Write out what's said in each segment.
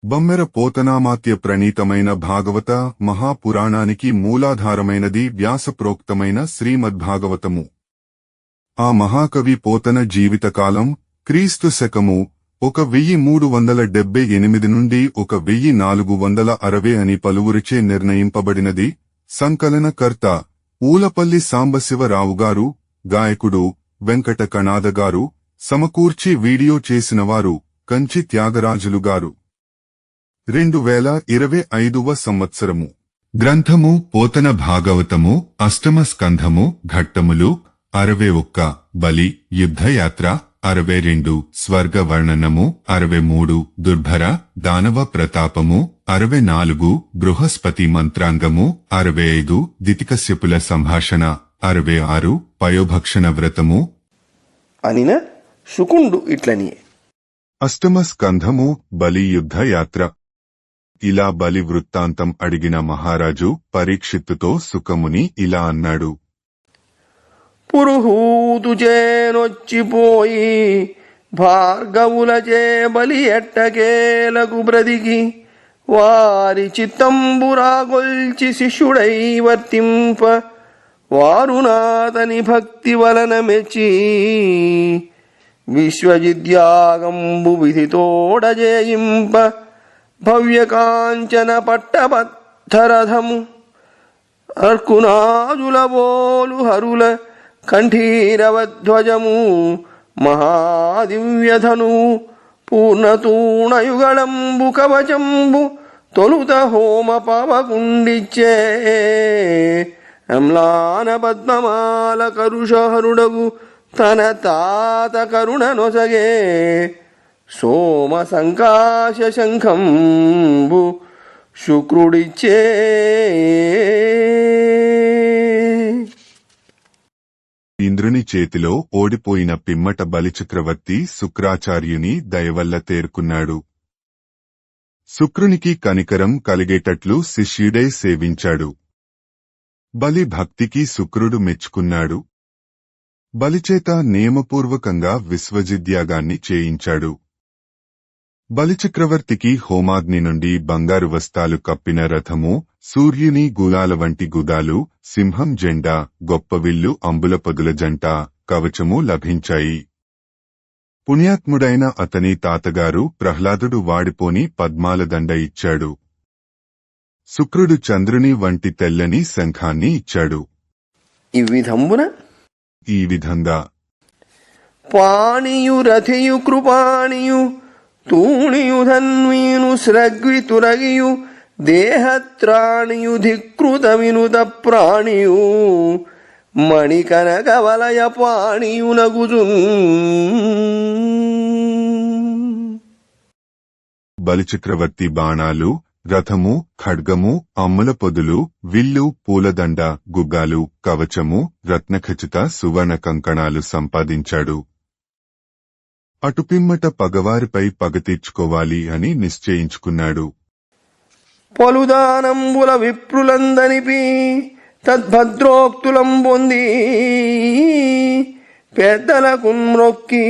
బమ్మెర పోతనామాత్య ప్రణీతమైన భాగవత మహాపురాణానికి మూలాధారమైనది వ్యాసప్రోక్తమైన శ్రీమద్భాగవతము. ఆ మహాకవి పోతన జీవితకాలం క్రీస్తు శకము 1378 నుండి 1460 అని పలువురిచే నిర్ణయింపబడినది. సంకలనకర్త ఊలపల్లి సాంబశివరావుగారు, గాయకుడు వెంకట కణాదగారు, సమకూర్చి వీడియో చేసినవారు కంచి త్యాగరాజులుగారు. 2025వ సంవత్సరము. గ్రంథము పోతన భాగవతము, అష్టమ స్కంధము, ఘట్టములు 61, బలి యుద్ధయాత్ర 62, స్వర్గ వర్ణనము 63, దుర్భర దానవ ప్రతాపము 64, బృహస్పతి మంత్రాంగము 65, దితికశ్యపుల సంభాషణ 66, పయోభక్షణ వ్రతము అనిన శుకుండు ఇట్లని. అష్టమ స్కంధము, బలి యుద్ధయాత్ర. ఇలా బలి వృత్తాంతం అడిగిన మహారాజు పరీక్షిత్తుతో సుఖముని ఇలా అన్నాడు. పురుహూతు చేనొచ్చిపోయి భార్గవులచే బలి ఎట్టకేలకు బ్రతికి వారి చిత్తంబురాగొల్చి శిష్యుడై వర్తింప వారు నాతని భక్తి వలన మెచ్చి విశ్వజిద్యాగంబు విధితోడజేయింప భవ్యకాంచన పట్టబద్ధరథము అర్కునాజులబోలు హరుల కంఠీరవధ్వజము మహాదివ్యధను పూర్ణతూణయుగళంబు కవచంబు తొలుత హోమ పవకుండిచ్చే అమ్లాన పద్మమాల కరుషహరుడగు తన తాత కరుణ నొసగే సోమ సంకాశ శంఖంబు శుక్రుడిచ్చే. ఇంద్రుని చేతిలో ఓడిపోయిన పిమ్మట బలిచక్రవర్తి శుక్రాచార్యుని దయవల్ల తేరుకున్నాడు. శుక్రునికి కనికరం కలిగేటట్లు శిష్యుడై సేవించాడు. బలి భక్తికి శుక్రుడు మెచ్చుకున్నాడు. బలిచేత నియమపూర్వకంగా విశ్వజిద్యాగాన్ని చేయించాడు. బలిచక్రవర్తికి హోమాగ్ని నుండి బంగారు వస్తాలు కప్పిన రథము, సూర్యుని గులాల వంటి గుదాలు, సింహం జెండా, గొప్ప విల్లు, అంబుల పదుల జంట, కవచము లభించాయి. పుణ్యాత్ముడైన అతని తాతగారు ప్రహ్లాదుడు వాడిపోని పద్మాల దండ ఇచ్చాడు. శుక్రుడు చంద్రుని వంటి తెల్లని శంఖాన్ని ఇచ్చాడు. ఈ విధంగా పాణియు రథియు కృపాణియు తూణియు ధన్వీను స్రగ్వి తురగియు దేహత్రాణియు ధికృత వినుత ప్రాణియు మణికనక వలయ పాణియునగుజున్. బలిచక్రవర్తి బాణాలు, రథము, ఖడ్గము, అమ్ముల పొదులు, విల్లు, పూలదండ, గుగ్గాలు, కవచము, రత్నఖచిత సువర్ణ కంకణాలు సంపాదించాడు. అటుపిమ్మట పగవారిపై పగ తీర్చుకోవాలి అని నిశ్చయించుకున్నాడు. పలుదానంబుల విప్రులందనిపి తద్భద్రోక్తులం పొంది పెద్దలకు మ్రొక్కి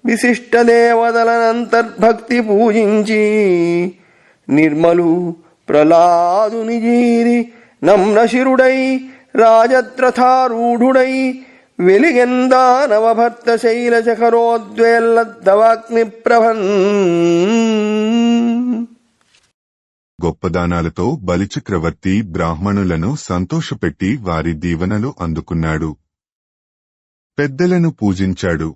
విశిష్ట దేవతలనంతర్భక్తి పూజించి నిర్మలు ప్రహ్లాదుని జీరి నమ్రశిరుడై రాజత్రథారూఢుడై వెలిగెందానవభర్త శైలశఖరోద్వేల్లద్దవాగ్ని ప్రభన్. గొప్పదానాలతో బలిచక్రవర్తి బ్రాహ్మణులను సంతోషపెట్టి వారి దీవెనలు అందుకున్నాడు. పెద్దలను పూజించాడు.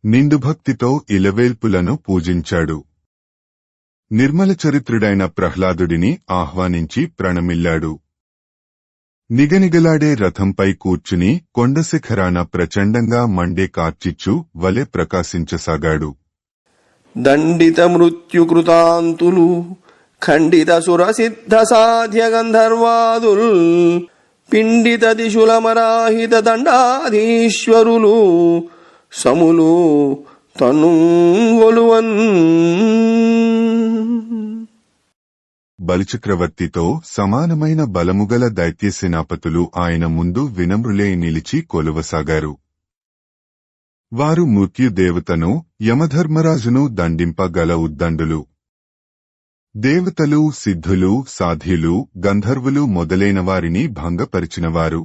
నిండుభక్తితో ఇలవేల్పులను పూజించాడు. నిర్మల చరిత్రుడైన ప్రహ్లాదుడిని ఆహ్వానించి ప్రణమిల్లాడు. నిగనిగలాడే రథంపై కూర్చుని కొండశిఖరాన ప్రచండంగా మండే కార్చిచ్చు వలె ప్రకాశించసాగాడు. దండిత మృత్యుకృతాంతులు ఖండిత సురసిద్ధ సాధ్య గంధర్వాదుల్ పిండిత దిశులమరాహిత దండాధీశ్వరులు సములు తనుంగొలువన్. బలిచక్రవర్తితో సమానమైన బలముగల దైత్యసేనాపతులు ఆయన ముందు వినమ్రులై నిలిచి కొలువసాగారు. వారు మృత్యుదేవతను, యమధర్మరాజును దండింపగల ఉద్దండులు. దేవతలు, సిద్ధులు, సాధ్యులు, గంధర్వులు మొదలైన వారిని భంగపరిచినవారు.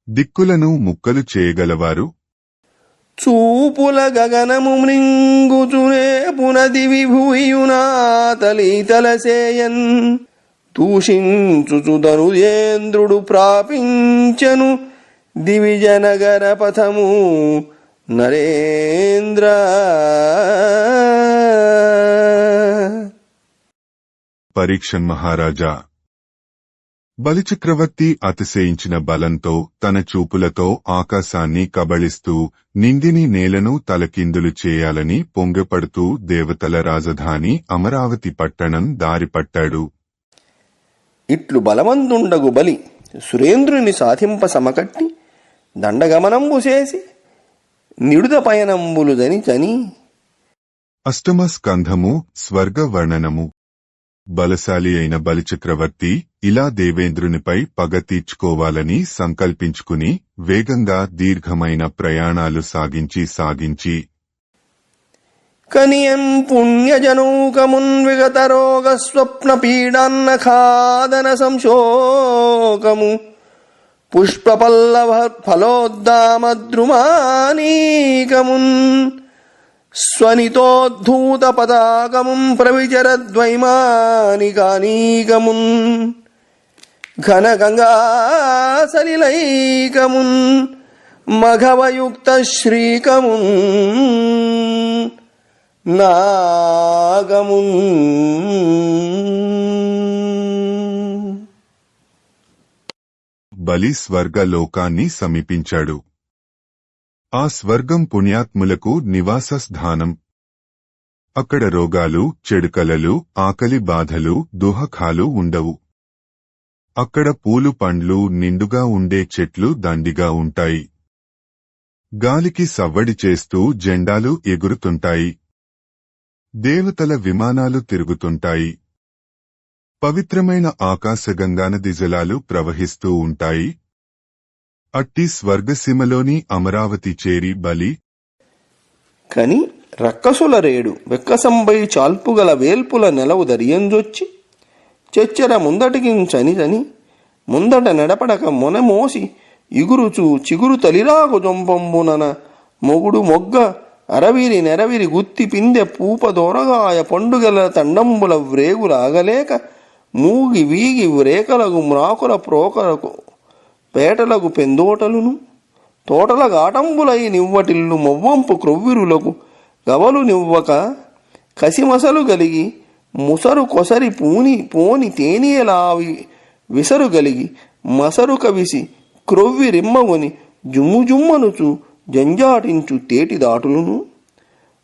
దిక్కులను ముక్కలు చేయగలవారు. చూపుల గగనము మృంగుచునే పునది విభూయునాతలీతలసేయన్ దూషించుచు ధనుజేంద్రుడు ప్రాపించను దివిజనగర పథము నరేంద్ర. పరీక్షన్ మహారాజా, బలిచక్రవర్తి అతిశయించిన బలంతో తన చూపులతో ఆకాశాన్ని కబళిస్తూ నిందిని నేలను తలకిందులు చేయాలని పొంగపడుతూ దేవతల రాజధాని అమరావతి పట్టణం దారిపట్టాడు. ఇట్లు బలవంతుండగు బలి సురేంద్రుని సాధింప సమకట్టి దండగమనంబు చేసి నిడుద పయనంబులు దనిచని. అష్టమ స్కంధము స్వర్గ వర్ణనము. బలశాలి అయిన బలిచక్రవర్తి ఇలా దేవేంద్రునిపై పగ తీర్చుకోవాలని సంకల్పించుకుని వేగంగా దీర్ఘమైన ప్రయాణాలు సాగించి కనియం పుణ్యజనూకమున్ విగత రోగ స్వప్న పీడాన్న ఖాదన సంశోకము పుష్పపల్లవ ఫలోద్దామద్రుమానీకమున్ స్వనితోద్ధూత పతాకముం ప్రవిచరద్వైమానికానీకమున్ ఘన గంగా సలిలైకమున్ మఘవయుక్త శ్రీకమున్ నాగమున్. బలి స్వర్గలోకాన్ని సమీపించాడు. ఆ స్వర్గం పుణ్యాత్ములకు నివాస స్థానం. అక్కడ రోగాలు, చెడుకలలు, ఆకలి బాధలు, దుహఖాలు ఉండవు. అక్కడ పూలు, పండ్లు నిండుగా ఉండే చెట్లు దండిగా ఉంటాయి. గాలికి సవ్వడి చేస్తూ జెండాలు ఎగురుతుంటాయి. దేవతల విమానాలు తిరుగుతుంటాయి. పవిత్రమైన ఆకాశగంగానది జలాలు ప్రవహిస్తూ ఉంటాయి. అట్టి స్వర్గసీమలోని అమరావతి చేరి బలి కని రక్కసుల రేడు వెక్కసంబై చాల్పుగల వేల్పుల నెలవు దరియంజొచ్చి చెచ్చెర ముందటికించని చని ముందట నడపడక మొనమోసి ఇగురుచు చిగురు తలిరాకు జొంపంబునన మొగుడు మొగ్గ అరవిరి నెరవిరి గుత్తి పిందె పూప దొరగాయ పండుగల తండంబుల వ్రేగులాగలేక మూగి వీగి వ్రేకలకు మ్రాకుల ప్రోకలకు పేటలకు పెందోటలును తోటల గాటంబులై నివ్వటిల్లు మొవ్వంపు క్రొవ్విరులకు గవలు నివ్వక కసిమసలు గలిగి ముసరు కొసరి పోని తేనియలావి విసరు గలిగి మసరు కవిసి క్రొవ్వి రిమ్మగొని జుమ్ముజుమ్మనుచు జంజాటించు తేటి దాటులును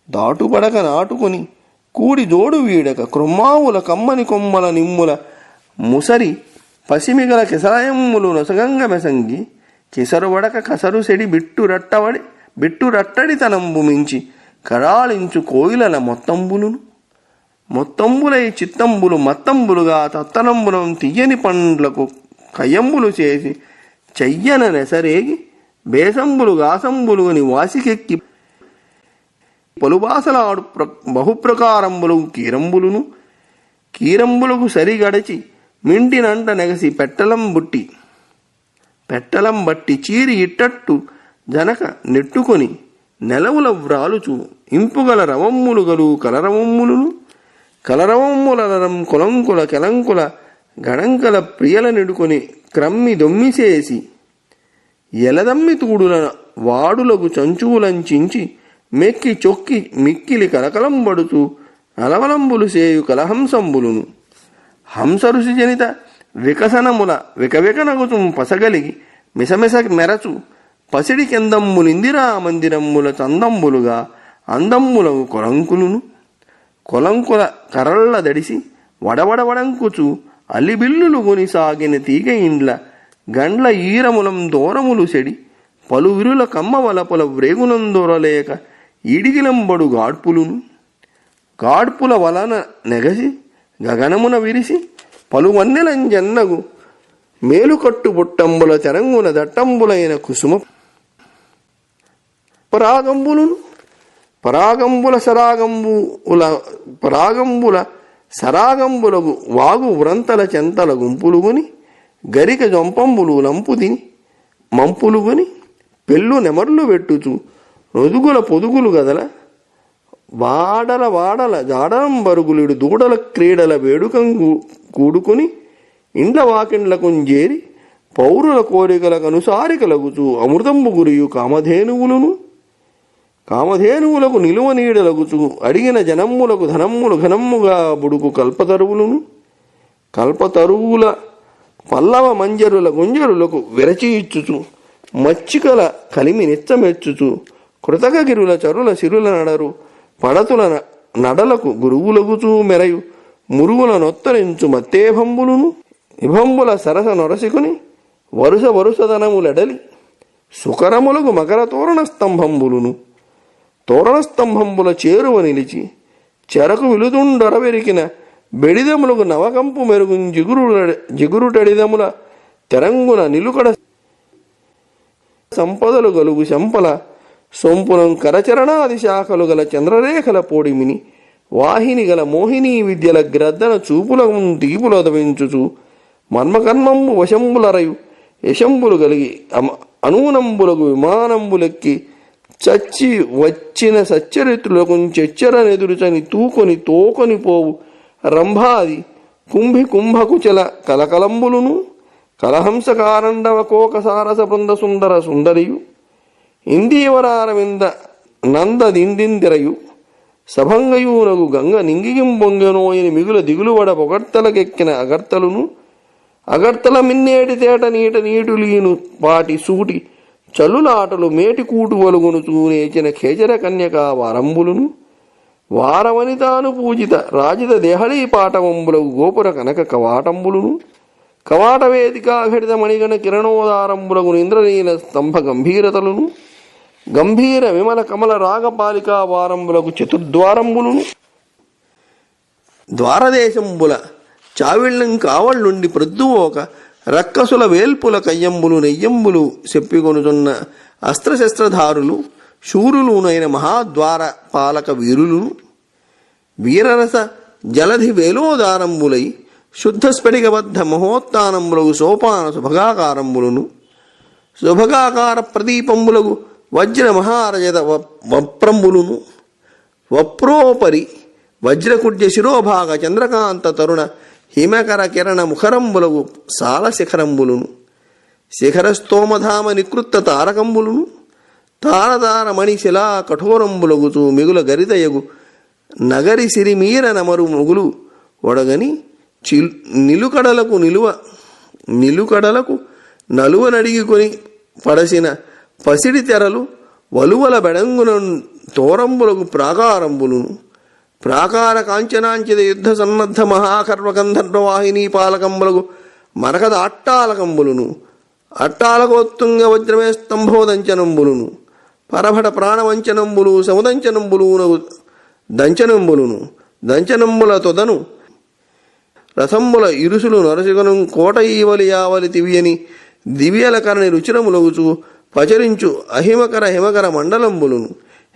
దాటుపడక నాటుకొని కూడి జోడు వీడక క్రొమ్మావుల కమ్మని కొమ్మల నిమ్ముల ముసరి పసిమిగల కిసరయమ్ములు నొసగంగ మెసంగి కిసరువడక కసరు సెడి బిట్టురట్టడి తనంబు మించి కరాళించు కోయిలల మొత్తంబులై చిత్తంబులు మత్తంబులుగా తత్తనంబులం తీయని పండ్లకు కయ్యంబులు చేసి చెయ్యన నెసరేగి బేసంబులు గాసంబులుని వాసికెక్కి పలుబాసలాడు బహుప్రకారంబులు కీరంబులకు సరిగడచి మింటినంట నెగసి పెట్టలం బట్టి చీరి ఇట్టట్టు జనక నెట్టుకొని నెలవుల వ్రాలుచు ఇంపుగల రవమ్ములు గలు కలరవమ్ములరం కొలంకుల కెలంకుల గణంకల ప్రియల నెడుకొని క్రమ్మి దొమ్మిసేసి ఎలదమ్మి తూడుల వాడులకు చంచువులంచించి మెక్కి చొక్కి మిక్కిలి కలకలంబడుతూ అలవలంబులు సేయు కలహంసంబులును హంసరుషి జనిత వికసనముల వికవికనగుచు పసగలిగి మిసమిస మెరచు పసిడి కెందమ్ములిందిరా మందిరమ్ముల చందంబులుగా అందమ్ములగు కొలంకుల కరళ్ళ దడిసి వడవడవడంకుచు అల్లిబిల్లులు కొనిసాగిన తీగ ఇండ్ల గండ్ల ఈరములం దూరములు సెడి పలువిరుల కమ్మ వలపుల వ్రేగునందొరలేక ఈడిగిలంబడు గాడ్పుల వలన నెగసి గగనమున విరిసి పలువన్నెలంజన్నగు మేలుకట్టు బుట్టంబుల తెరంగున దట్టంబులైన కుసుమ పరాగంబుల సరాగంబులకు వాగు వ్రంతల చెంతల గుంపులుగుని గరిక జొంపంబులు లంపు తిని మంపులుగుని పెళ్ళు నెమర్లు పెట్టుచు నొదుగుల పొదుగులు గదల వాడల వాడల జాడంబరుగులుడు దూడల క్రీడల వేడుకం కూడుకుని ఇండ్ల వాకిండ్లకు చేరి పౌరుల కోరికలకు అనుసారికలగుచు అమృతంబు గురియు కామధేనువులకు నిలువ నీడలగుచు అడిగిన జనమ్ములకు ధనమ్ములు ఘనమ్ముగా బుడుకు కల్పతరువుల పల్లవ మంజరుల గుంజరులకు విరచి ఇచ్చుచు మచ్చికల కలిమి నిచ్చమెచ్చుచు కృతకగిరుల చరుల సిరుల నడరు పడతుల నడలకు గురువులగుచూ మెరయు మురుగుల నొత్తరించు మత్తేభంబులును ఇభంబుల సరస నొరసికుని వరుసధనములెడలి సుకరములకు మకర తోరణ స్తంభంబుల చేరువ నిలిచి చెరకు విలుతుండొరవెరికిన బెడిదములకు నవకంపు మెరుగు జిగురుటడిదముల తెరంగున నిలుకడ సంపదలు గలుగు శంపల సొంపునం కరచరణాది శాఖలు గల చంద్రరేఖల పోడిమిని వాహిని గల మోహినీ విద్యల గ్రద్దన చూపులను తీపులదవించుచు మర్మకర్మంబు వశంబులరయు యశంబులు కలిగి అనూనంబులకు విమానంబులెక్కి చచ్చి వచ్చిన సచ్చరిత్రులకు చెచ్చరనెదురుచని తోకొని పోవు రంభాది కుంభకుచల కలకలంబులును కలహంస కారండవ కోక సారస బృంద సుందర సుందరియు ఇందీవరారవింద నంద దిందిందిరయు సభంగయూనగు గంగ నింగిగిం బొంగెనోయని మిగుల దిగులువడ పొగడ్తలకెక్కిన అగర్తల మిన్నేటి తేట నీటులీను పాటి సూటి చల్లులాటలు మేటి కూటు వలుగును చూనేచిన ఖేచర కన్యకా వారంబులును వారవనితాను పూజిత రాజిత దేహళీ పాటవంబులకు గోపుర కనక కవాటంబులును కవాట వేదికాఘటిత మణిగణ కిరణోదారంబులకు ఇంద్రనీల స్తంభ గంభీరతలును గంభీర విమల కమల రాగపాలికా వారంబులకు చతుర్ద్వారంబులును ద్వారదేశంబుల చావిళ్ళం కావళ్ళుండి ప్రొద్దువోక రక్కసుల వేల్పుల కయ్యంబులు నెయ్యంబులు చెప్పికొనుచున్న అస్త్రశస్త్రధారులు శూరులునైన మహాద్వార పాలక వీరులును వీరరస జలధి వేలోదారంబులై శుద్ధ స్ఫటికబద్ధ మహోత్తానంబులకు సోపాన శుభగాకారంబులను శుభగాకార ప్రదీపంబులకు వజ్ర మహారజత వప్రంబులును వప్రోపరి వజ్రకుడ్య శిరోభాగ చంద్రకాంత తరుణ హిమకర కిరణ ముఖరంబులకు సాల శిఖరంబులును శిఖరస్తోమధామ నికృత్త తారకంబులును తారతార మణిశిలా కఠోరంబులగుచూ మిగుల గరితయగు నగరి సిరిమీర నమరు ముగులు ఒడగని నిలుకడలకు నలువనడిగికొని పడసిన పసిడి తెరలు వలువల బెడంగున తోరంబులకు ప్రాకారంబులును ప్రాకార కాంచనాంచిత యుద్ధ సన్నద్ధ మహాకర్మగంధర్వవాహినీ పాలకంబులకు మరకద అట్టాలకంబులును అట్టాలకోత్తుంగ వజ్రమే స్తంభోదంచనంబులును పరభట ప్రాణవంచనంబులు సముదంచనంబులునగు దంచనంబుల తొదను రథంబుల ఇరుసులు నరసిగను కోట ఈవలి యావలి తివియని దివ్యల కరణి రుచిరములగుచు పచరించు హిమకర మండలంబులును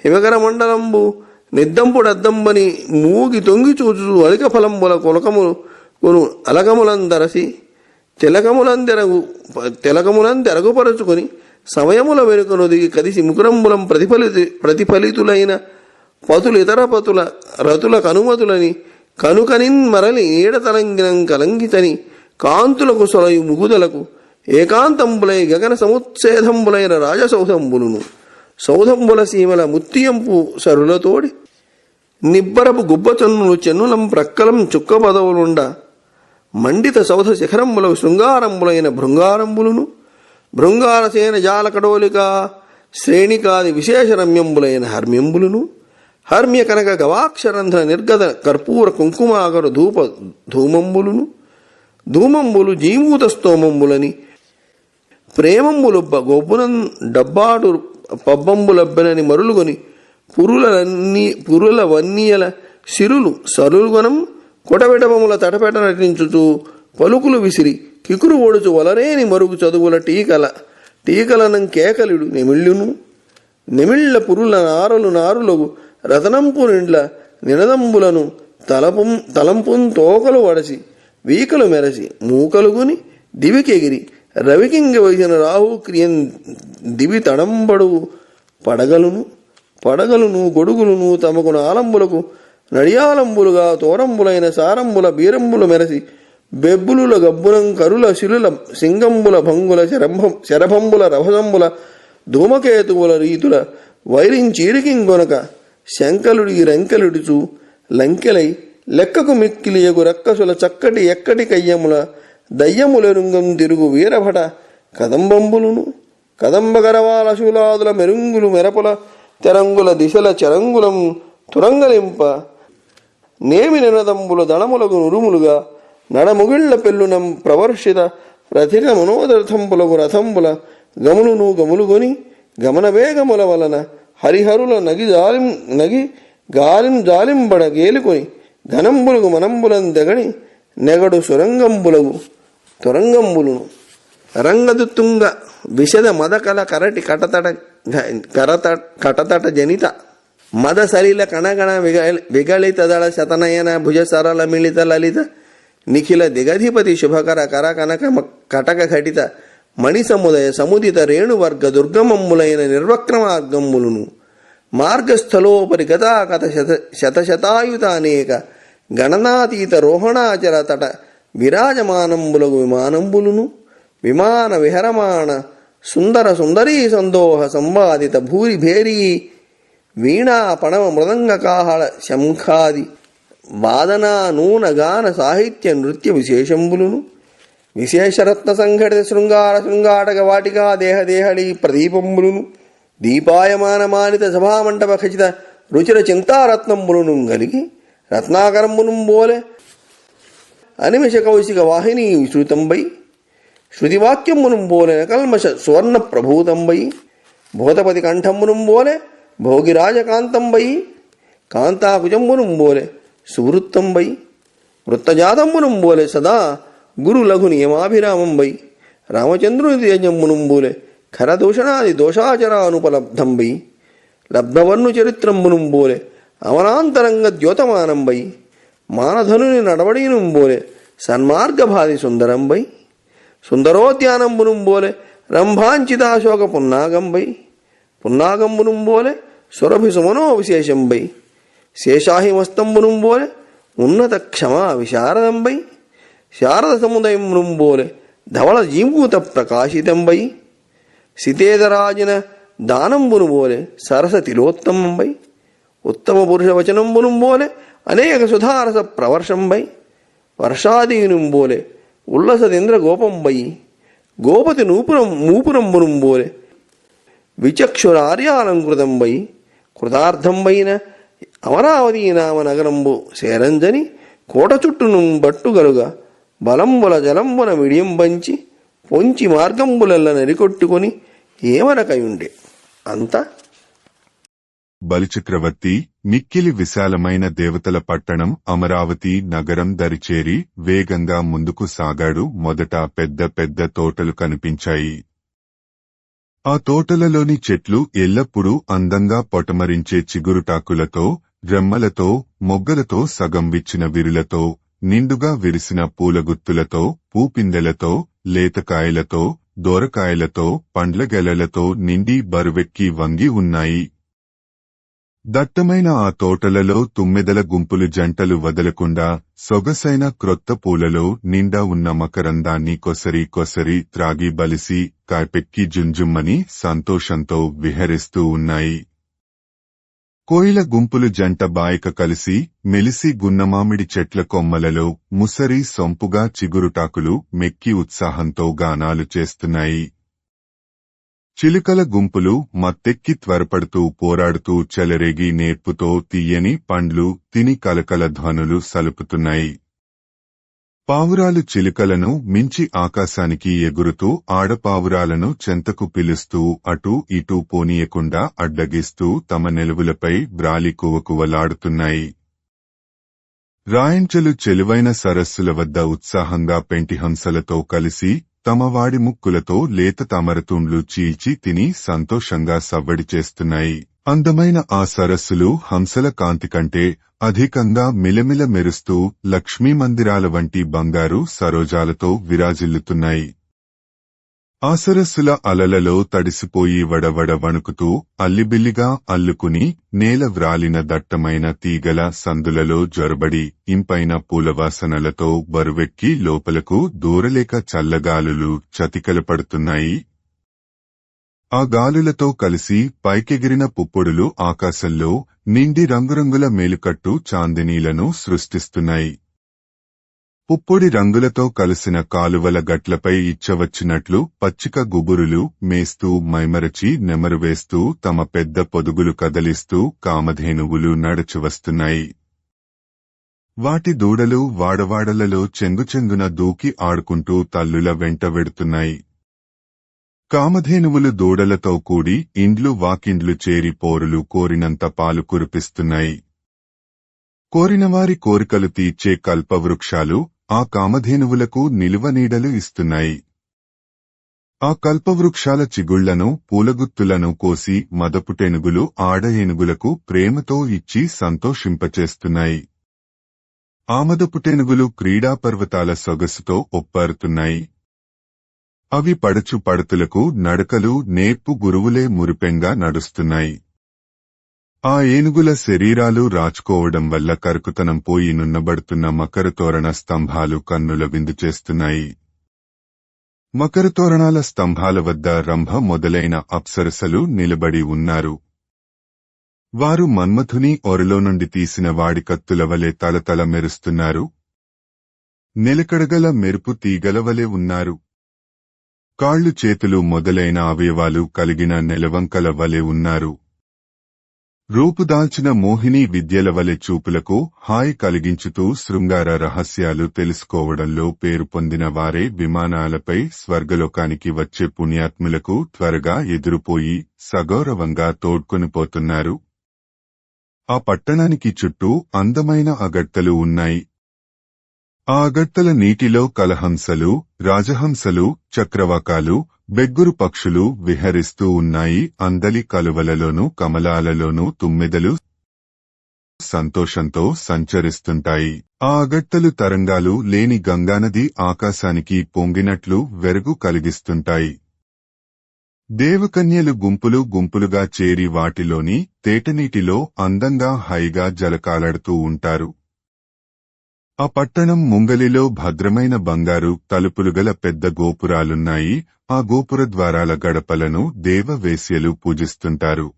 హిమకర మండలంబు నిద్దంపుడద్దంబని మూగి తొంగి చూచు అలిక ఫలంబుల కొను అలకములందరసి తెలకములందెరగుపరుచుకొని సమయముల వెనుకను దిగి కదిసి ముకురంబులం ప్రతిఫలితులైన ఇతర పతుల రతుల కనుమతులని కనుకనిన్ మరలి ఏడతలంగినం కలంగితని కాంతులకు సొలయు ముగుదలకు ఏకాంతంబులై గగన సముచ్ఛేదంబులైన రాజసౌధంబులును సౌధంబుల సీమల ముత్తియంపు సరులతోడి నిబ్బరపు గుబ్బచన్నులు చెన్నులం ప్రక్కలం చుక్క పదవులుండ మండిత సౌధ శిఖరంబులకు శృంగారంబులైన భృంగారంబులును భృంగారసేన జాలకడోలిక శ్రేణికాది విశేష రమ్యంబులైన హర్మ్యంబులును హర్మ్య కనక గవాక్షరంధ్ర నిర్గత కర్పూర కుంకుమాగరు ధూమంబులును ధూమంబులు జీమూత స్తోమంబులని ప్రేమంబులుబ్బ గొబ్బునం డబ్బాటు పబ్బంబులబ్బెనని మరులుగొని పురుల వన్నియల సిరులు సరులుగొనం కొటవిటమముల తటపెట నటించుచు పలుకులు విసిరి కికురు ఓడుచు వలరేని మరుగు చదువుల టీకలనం కేకలుడు నెమిళ్ళ పురుల నారులగు రతనంపు నిండ్ల నినదంబులను తలంపున్ తోకలు వడసి వీకలు మెరసి మూకలుగుని దివికెగిరి రవికింగ వయసిన రాహు క్రియం దివి తడంబడు పడగలును గొడుగులును తమకు ఆలంబులకు నడియాలంబులుగా తోరంబులైన సారంబుల బీరంబుల మెరసి బెబ్బులుల గబ్బులం కరుల శిలుల సింగంబుల భంగుల శరభంబుల రభసంబుల ధూమకేతువుల రీతుల వైరించీరికింగొనక శంకలుడి రంకెలుడుచు లంకెలై లెక్కకు మిక్కిలియగు రక్కసుల చక్కటి ఎక్కటి కయ్యముల దయ్యములెరుంగం తిరుగు వీరభట కదంబంబులును కదంబగరవాల శూలాదుల మెరుంగులు మెరపుల తెరంగుల దిశల చరంగులం తురంగలింప నేమి నినదంబుల దళములకు నురుములుగా నడముగిళ్ల పెళ్ళునం ప్రవర్షిత రథిక మనోదర్థంబులకు రథంబుల గములుగొని గమన వేగముల వలన హరిహరుల నగి గాలిం జాలింబడ గేలుకొని ఘనంబులకు మనంబులం దగని నెగడు తురంగంబులును రంగదుతుంగ విషద మదకల కరటి కటతట జనిత మద సలిల కణగణ విగళిత దళ శతనయన భుజ సరళ మిళిత లలిత నిఖిల దిగధిపతి శుభకర కర కనక కటక ఘటిత మణి సముదయ సముదిత రేణువర్గ దుర్గమమ్ములైన నిర్వక్రమార్గమ్ములును మార్గస్థలోపరి గతాకత శతశతాయుత అనేక గణనాతీత రోహణాచర తట విరాజమానంబులకు విమానంబులును విమాన విహరమాణ సుందర సుందరీ సందోహ సంవాదిత భూరి భేరీ వీణా పణవ మృదంగ కాహళ శంఖాది వాదనా నూన గాన సాహిత్య నృత్య విశేషంబులును విశేషరత్న సంఘటిత శృంగాటక వాటికా దేహదేహళీ ప్రదీపంబులును దీపాయమాన మానిత సభామంటప ఖచిత రుచిర చింతారత్నంబులును కలిగి రత్నాకరంబును బోలె అనిమిష కౌశిక వాహిని విశ్రుతంబై శృతివాక్యమును బోలె కల్మష సువర్ణ ప్రభూతంబై భూతపతి కంఠంబును బోలె భోగిరాజకాంతంబై కాంతాకుజంబును బోలె సువృత్తంబై వృత్తజాతంబును బోలె సదా గురు లఘు నియమాభిరామంబై రామచంద్రుని తేజంబును బోలె ఖరదూషణాది దోషాచరానుపలబ్ధంబై లబ్ధవర్ణు చరిత్రంబును బోలె అమరాంతరంగ ద్యోతమానంబై మానధనుని నడవడిను బోలె సన్మార్గభాది సుందరంబై సుందరోద్యానంబును బోలె రంభాంచితాశోక పున్నాగంబును బోలె సురభి సుమనో విశేషంబై శేషాహిమస్తంబును బోలె ఉన్నత క్షమా విశారదంబై శారద సముదయంబును బోలె ధవళ జీమూత ప్రకాశితంబై సితేదరాజన దానంబును బోలె సరస తిలోత్తమంబై ఉత్తమ పురుష వచనంబును బోలె అనేక సుధారస ప్రవర్షంబై వర్షాదీను బోలె ఉల్లసదింద్ర గోపంబై గోపతి నూపురంబును బోలె విచక్షురార్యాలంకృతంబై కృతార్థంబైన అమరావతి నామ నగరంబు సేరంజని కోట చుట్టును బట్టుగలుగా బలంబుల జలంబున విడియంబంచి పొంచి మార్గంబులల్ల నరికొట్టుకొని ఏమనకయుండే అంత బలిచక్రవర్తి మిక్కిలి విశాలమైన దేవతల పట్టణం అమరావతి నగరం దరిచేరి వేగంగా ముందుకు సాగాడు. మొదట పెద్ద పెద్ద తోటలు కనిపించాయి. ఆ తోటలలోని చెట్లు ఎల్లప్పుడూ అందంగా పొటమరించే చిగురుటాకులతో, రెమ్మలతో, మొగ్గలతో, సగం విచ్చిన విరులతో, నిండుగా విరిసిన పూలగుత్తులతో, పూపిందెలతో, లేతకాయలతో, దోరకాయలతో, పండ్ల గెలలతో నిండి బరువెక్కి వంగి ఉన్నాయి. దట్టమైన ఆ తోటలలో తుమ్మెదల గుంపులు జంటలు వదలకుండా సొగసైన క్రొత్త పూలలో నిండా ఉన్న మకరందాన్ని కొసరి కొసరి త్రాగి బలిసి కాయపెక్కి జుంజుమ్మని సంతోషంతో విహరిస్తూ ఉన్నాయి. కోయిల గుంపులు జంట బాయిక కలిసి మెలిసి గున్నమామిడి చెట్ల కొమ్మలలో ముసరి సొంపుగా చిగురుటాకులు మెక్కి ఉత్సాహంతో గానాలు చేస్తున్నాయి. చిలుకల గుంపులు మత్తెక్కి త్వరపడుతూ పోరాడుతూ చెలరేగి నేర్పుతో తీయని పండ్లు తిని కలకల ధ్వనులు సలుపుతున్నాయి. పావురాలు చిలుకలను మించి ఆకాశానికి ఎగురుతూ ఆడపావురాలను చెంతకు పిలుస్తూ అటూ ఇటూ పోనీయకుండా అడ్డగిస్తూ తమ నిలువులపై వ్రాలి కువకువలాడుతున్నాయి. రాయంచలు చెలువైన సరస్సుల వద్ద ఉత్సాహంగా పెంటిహంసలతో కలిసి తమ వాడి ముక్కులతో లేత తామరతుండ్లు చీల్చి తిని సంతోషంగా సవ్వడి చేస్తున్నాయి. అందమైన ఆ సరస్సులు హంసల కాంతి కంటే అధికంగా మిలమిల మెరుస్తూ లక్ష్మీ మందిరాల వంటి బంగారు సరోజాలతో విరాజిల్లుతున్నాయి. ఆ సరస్సుల అలలలో తడిసిపోయి వడవడ వణుకుతూ అల్లిబిల్లిగా అల్లుకుని నేల వ్రాలిన దట్టమైన తీగల సందులలో జొరబడి ఇంపైన పూలవాసనలతో బరువెక్కి లోపలకు దూరలేక చల్లగాలులు చతికలపడుతున్నాయి. ఆ గాలులతో కలిసి పైకెగిరిన పుప్పొడులు ఆకాశంలో నిండి రంగురంగుల మేలుకట్టు చాందినీలను సృష్టిస్తున్నాయి. పుప్పొడి రంగులతో కలిసిన కాలువల గట్లపై ఇచ్చవచ్చినట్లు పచ్చిక గుబురులు మేస్తూ మైమరచి నెమరువేస్తూ తమ పెద్ద పొదుగులు కదలిస్తూ కామధేనువులు నడచివస్తున్నాయి. వాటి దూడలు వాడవాడలలో చెంగుచెంగున దూకి ఆడుకుంటూ తల్లుల వెంట వెడుతున్నాయి. కామధేనువులు దూడలతో కూడి ఇండ్లు వాకిండ్లు చేరి పోరులు కోరినంత పాలు కురిపిస్తున్నాయి. కోరినవారి కోరికలు తీర్చే కల్పవృక్షాలు ఆ కామధేనువులకు నిలువ నీడలు ఇస్తున్నాయి. ఆ కల్పవృక్షాల చిగుళ్లను పూలగుత్తులను కోసి మదపుటెనుగులు ఆడ ఏనుగులకు ప్రేమతో ఇచ్చి సంతోషింపచేస్తున్నాయి. ఆమదపుటెనుగులు క్రీడాపర్వతాల సొగసుతో ఒప్పారుతున్నాయి. అవి పడచు పడతులకు నడకలు నేర్పు గురువులే మురిపెంగా నడుస్తున్నాయి. ఆ ఏనుగుల శరీరాలు రాచుకోవడం వల్ల కరుకుతనం పోయి నున్నబడుతున్న మకరతోరణ స్తంభాలు కన్నుల విందు చేస్తున్నాయి. మకరతోరణాల స్తంభాల వద్ద రంభ మొదలైన అప్సరసలు నిలబడి ఉన్నారు. వారు మన్మథుని ఒరలో నుండి తీసిన వాడి కత్తుల వలె తలతల మెరుస్తున్నారు. నిలకడగల మెరుపు తీగలవలె ఉన్నారు. కాళ్ళు చేతులు మొదలైన అవయవాలు కలిగిన నెలవంకల వలె ఉన్నారు. రూపుదాల్చిన మోహిని విద్యల వలె చూపులకు హాయి కలిగించుతూ శృంగార రహస్యాలు తెలుసుకోవడంలో పేరు పొందిన వారే విమానాలపై స్వర్గలోకానికి వచ్చే పుణ్యాత్ములకు త్వరగా ఎదురుపోయి సగౌరవంగా తోడ్కొనిపోతున్నారు. ఆ పట్టణానికి చుట్టూ అందమైన అగడ్తలు ఉన్నాయి. ఆ అగడ్తల నీటిలో కలహంసలు, రాజహంసలు, చక్రవాకాలు, బెగ్గురు పక్షులు విహరిస్తూ ఉన్నాయి. అందలి కలువలలోనూ కమలాలలోనూ తుమ్మెదలు సంతోషంతో సంచరిస్తుంటాయి. ఆ అగడ్తలు తరంగాలు లేని గంగానది ఆకాశానికి పొంగినట్లు వెలుగు కలిగిస్తుంటాయి. దేవకన్యలు గుంపులు గుంపులుగా చేరి వాటిలోని తేటనీటిలో అందంగా హైగా జలకాలాడుతూ ఉంటారు. ఆ పట్టణం ముంగలిలో భద్రమైన బంగారు తలుపులుగల పెద్ద గోపురాలున్నాయి. ఆ గోపుర ద్వారాల గడపలను దేవవేశ్యలు పూజిస్తుంటారు.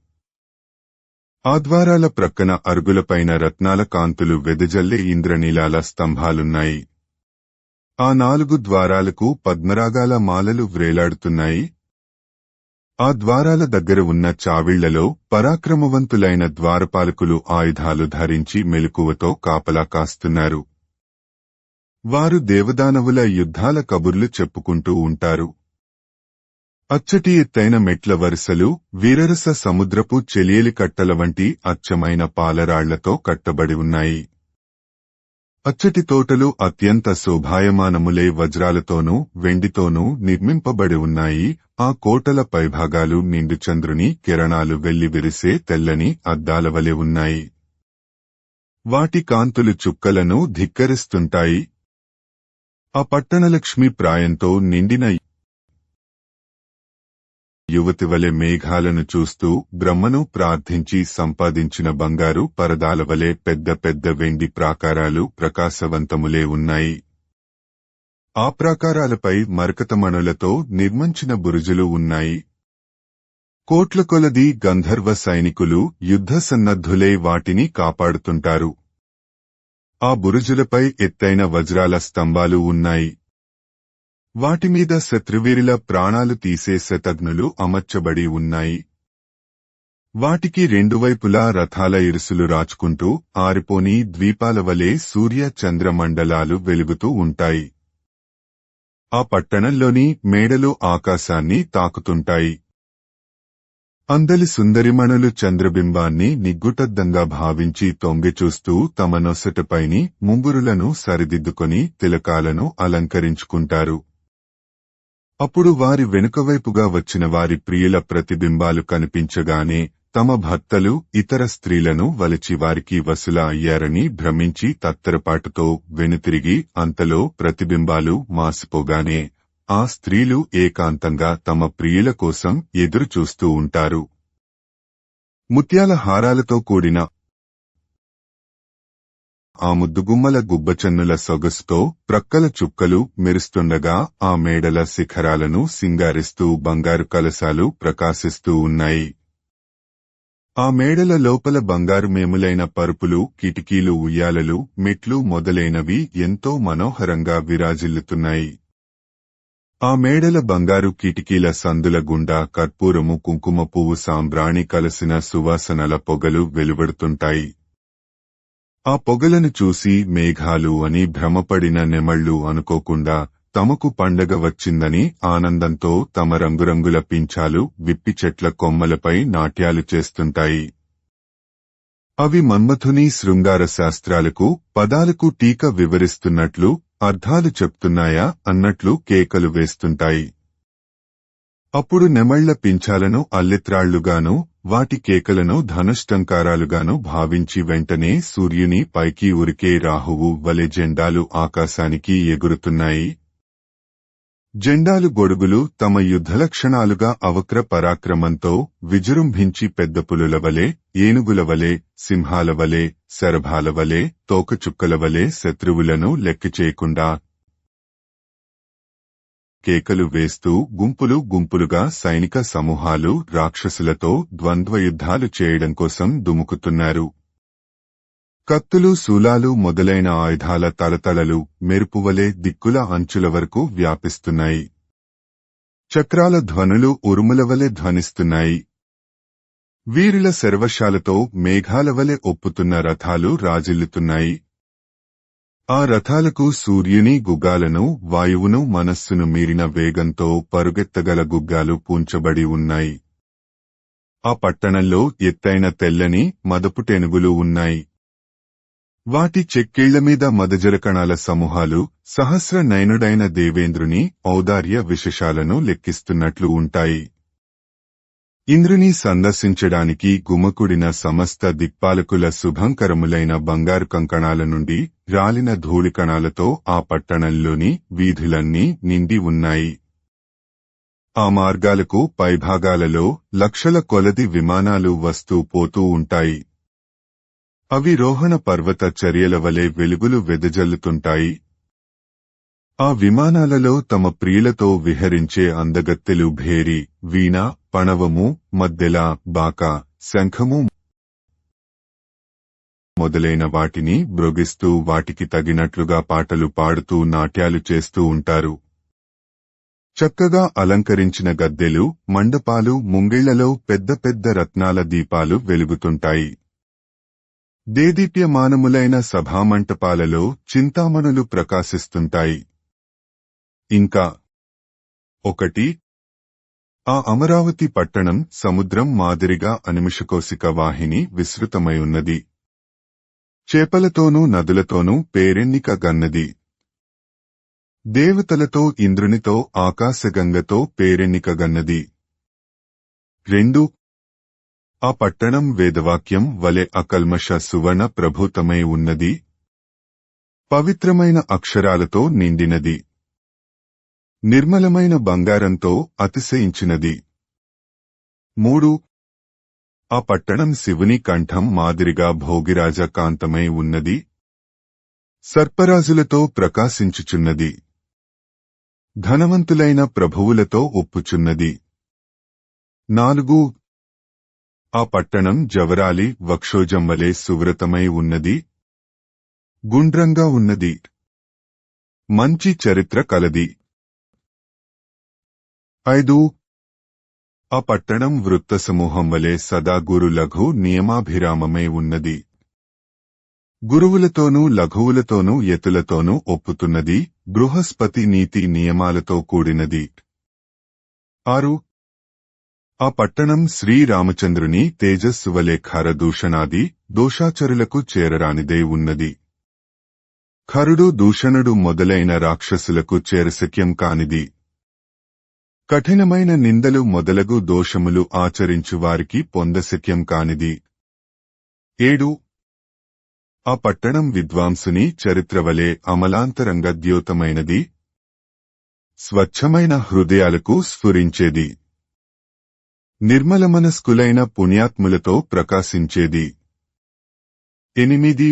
ఆ ద్వారాల ప్రక్కన అరుగులపైన రత్నాల కాంతులు వెదజల్లే ఇంద్రనీలాల స్తంభాలున్నాయి. ఆ 4 ద్వారాలకు పద్మరాగాల మాలలు వ్రేలాడుతున్నాయి. ఆ ద్వారాల దగ్గర ఉన్న చావిళ్లలో పరాక్రమవంతులైన ద్వారపాలకులు ఆయుధాలు ధరించి మెలకువతో కాపలా కాస్తున్నారు. వారు దేవదానవుల యుద్ధాల కబుర్లు చెప్పుకుంటూ ఉంటారు. అచ్చటి ఎత్తైన మెట్ల వరుసలు వీరరస సముద్రపు చెలియలి కట్టల వంటి అచ్చమైన పాలరాళ్లతో కట్టబడి ఉన్నాయి. అచ్చటి తోటలు అత్యంత శోభాయమానములే వజ్రాలతోనూ వెండితోనూ నిర్మింపబడి ఉన్నాయి. ఆ కోటల పైభాగాలు నిండు చంద్రుని కిరణాలు వెల్లివిరిసే తెల్లని అద్దాలవలె ఉన్నాయి. వాటి కాంతులు చుక్కలను ధిక్కరిస్తుంటాయి. ఆ పట్టణలక్ష్మి ప్రాయంతో నిండిన యువతివలె మేఘాలను చూస్తూ బ్రహ్మను ప్రార్థించి సంపాదించిన బంగారు పరదాలవలె పెద్ద పెద్ద వెండి ప్రాకారాలు ప్రకాశవంతములే ఉన్నాయి. ఆ ప్రాకారాలపై మరకతమణులతో నిర్మించిన బురుజులు ఉన్నాయి. కోట్ల కొలది గంధర్వ సైనికులు యుద్ధ సన్నద్ధులై వాటిని కాపాడుతుంటారు. ఆ బురుజులపై ఎత్తైన వజ్రాల స్తంభాలు ఉన్నాయి. వాటిమీద శత్రువీరుల ప్రాణాలు తీసే శతఘ్నులు అమర్చబడి ఉన్నాయి. వాటికి రెండువైపులా రథాల ఇరుసులు రాచుకుంటూ ఆరిపోని ద్వీపాల వలె సూర్య చంద్రమండలాలు వెలుగుతూ ఉంటాయి. ఆ పట్టణంలోని మేడలు ఆకాశాన్ని తాకుతుంటాయి. అందలి సుందరిమణులు చంద్రబింబాన్ని నిగ్గుటద్దంగా భావించి తొంగిచూస్తూ తమ నొసటపైని ముంగురులను సరిదిద్దుకొని తిలకాలను అలంకరించుకుంటారు. అప్పుడు వారి వెనుకవైపుగా వచ్చిన వారి ప్రియుల ప్రతిబింబాలు కనిపించగానే తమ భర్తలు ఇతర స్త్రీలను వలచి వారికి వసుల అయ్యారని భ్రమించి తత్తరపాటుతో వెనుతిరిగి అంతలో ప్రతిబింబాలు మాసిపోగానే ఆ స్త్రీలు ఏకాంతంగా తమ ప్రియుల కోసం ఎదురు చూస్తూ ఉంటారు. ముత్యాల హారాలతో కూడిన ఆ ముద్దుగుమ్మల గుబ్బచన్నుల సొగసుతో ప్రక్కల చుక్కలు మెరుస్తుండగా ఆ మేడల శిఖరాలను సింగారిస్తూ బంగారు కలశాలు ప్రకాశిస్తూ ఉన్నాయి. ఆ మేడల లోపల బంగారు మేములైన పరుపులు, కిటికీలు, ఉయ్యాలలు, మెట్లు మొదలైనవి ఎంతో మనోహరంగా విరాజిల్లుతున్నాయి. ఆ మేడల బంగారు కిటికీల సందుల గుండా కర్పూరము, కుంకుమ పువ్వు, సాంబ్రాణి కలసిన సువాసనల పొగలు వెలువడుతుంటాయి. ఆ పొగలను చూసి మేఘాలు అని భ్రమపడిన నెమళ్లు అనుకోకుండా తమకు పండగ వచ్చిందని ఆనందంతో తమ రంగురంగుల పింఛాలు విప్పి చెట్ల కొమ్మలపై నాట్యాలు చేస్తుంటాయి. అవి మన్మథుని శృంగార శాస్త్రాలకు, పదాలకు టీక వివరిస్తున్నట్లు, అర్థాలు చెప్తున్నాయా అన్నట్లు కేకలు వేస్తుంటాయి. అప్పుడు నెమళ్ల పింఛాలను అల్లెత్రాళ్లుగాను, వాటి కేకలను ధనుష్టంకారాలుగాను భావించి వెంటనే సూర్యుని పైకి ఉరికే రాహువు వలె జెండాలు ఆకాశానికి ఎగురుతున్నాయి. జెండాలు గొడుగులు తమ యుద్ధలక్షణాలుగా అవక్ర పరాక్రమంతో విజృంభించి పెద్దపులుల వలె, ఏనుగుల వలె, సింహాల వలె, శరభాల వలె, తోకచుక్కల వలె శత్రువులను లెక్కచేయకుండా కేకలు వేస్తూ గుంపులు గుంపులుగా సైనిక సమూహాలు రాక్షసులతో ద్వంద్వయుద్ధాలు చేయడం కోసం దుముకుతున్నారు. కత్తులు, శూలాలు మొదలైన ఆయుధాల తలతలలు మెరుపువలే దిక్కుల అంచుల వరకు వ్యాపిస్తున్నాయి. చక్రాల ధ్వనులు ఉరుములవలె ధ్వనిస్తున్నాయి. వీరుల శర్వశాలతో మేఘాలవలె ఒప్పుతున్న రథాలు రాజిల్లుతున్నాయి. ఆ రథాలకు సూర్యుని గుగ్గాలను, వాయువును మనస్సును మీరిన వేగంతో పరుగెత్తగల గుగ్గాలు పూంచబడి ఉన్నాయి. ఆ పట్టణంలో ఎత్తైన తెల్లని మదపుటెనుగులు ఉన్నాయి. వాటి చెక్కిళ్లమీద మదజరకణాల సమూహాలు సహస్ర నయనుడైన దేవేంద్రుని ఔదార్య విశేషాలను లెక్కిస్తున్నట్లు ఉంటాయి. ఇంద్రుని సందర్శించడానికి గుమకుడిన సమస్త దిక్పాలకుల శుభంకరములైన బంగారు కంకణాల నుండి రాలిన ధూళికణాలతో ఆ పట్టణంలోని వీధులన్నీ నిండి ఉన్నాయి. ఆ మార్గాలకు పైభాగాలలో లక్షల కొలది విమానాలు వస్తూ పోతూ ఉంటాయి. అవి రోహణ పర్వత చర్యల వలె వెలుగులు వెదజల్లుతుంటాయి. ఆ విమానాలలో తమ ప్రియులతో విహరించే అందగత్తెలు భేరి, వీణ, పణవము, మద్దెల, బాక, శంఖము మొదలైన వాటిని మ్రోగిస్తూ వాటికి తగినట్లుగా పాటలు పాడుతూ నాట్యాలు చేస్తూ ఉంటారు. చక్కగా అలంకరించిన గద్దెలు, మండపాలు, ముంగిళ్లలో పెద్ద పెద్ద రత్నాల దీపాలు వెలుగుతుంటాయి. దేదీప్యమానములైన సభామంటపాలలో చింతామణులు ప్రకాశిస్తుంటాయి. ఇంకా ఒకటి, ఆ అమరావతి పట్టణం సముద్రం మాదిరిగా అనిమిషకోశిక వాహిని విస్తృతమైయున్నది. చేపలతోనూ నదులతోనూ పేరెన్నిక గన్నది. దేవతలతో ఇంద్రునితో ఆకాశగంగతో పేరెన్నిక గన్నది. 2. ఆ పట్టణం వేదవాక్యం వలె అకల్మష సువర్ణ ప్రభూతమై ఉన్నది. పవిత్రమైన అక్షరాలతో నిండినది. నిర్మలమైన బంగారంతో అతిశయించినది. 3. ఆ పట్టణం శివుని కంఠం మాదిరిగా భోగిరాజ కాంతమై ఉన్నది. సర్పరాజులతో ప్రకాశించుచున్నది. ధనవంతులైన ప్రభువులతో ఒప్పుచున్నది. 4. ఆ పట్టణం జవరాలి వక్షోజం వలె సువ్రతమై ఉన్నది. గుండ్రంగా ఉన్నది. మంచి చరిత్ర కలది. 5. ఆ పట్టణం వృత్త సమూహం వలె సదా గురు లఘు నియమాభిరామమై ఉన్నది. గురువులతోనూ లఘువులతోనూ యతులతోనూ ఒప్పుతున్నది. బృహస్పతి నీతి నియమాలతో కూడినది. 6. ఆ పట్టణం శ్రీరామచంద్రుని తేజస్సు వలె ఖర దూషణాది దోషాచరులకు చేరరానిదై ఉన్నది. ఖరుడు, దూషణుడు మొదలైన రాక్షసులకు చేరశక్యం కానిది. కఠినమైన నిందలు మొదలగు దోషములు ఆచరించు వారికి పొందశక్యం కానిది. 7 ఆ పట్టణం విద్వాంసుని చరిత్రవలే అమలాంతరంగ ద్యోతమైనది, స్వచ్ఛమైన హృదయాలకు స్ఫురించేది, నిర్మలమనస్కులైన పుణ్యాత్ములతో ప్రకాశించేది. 8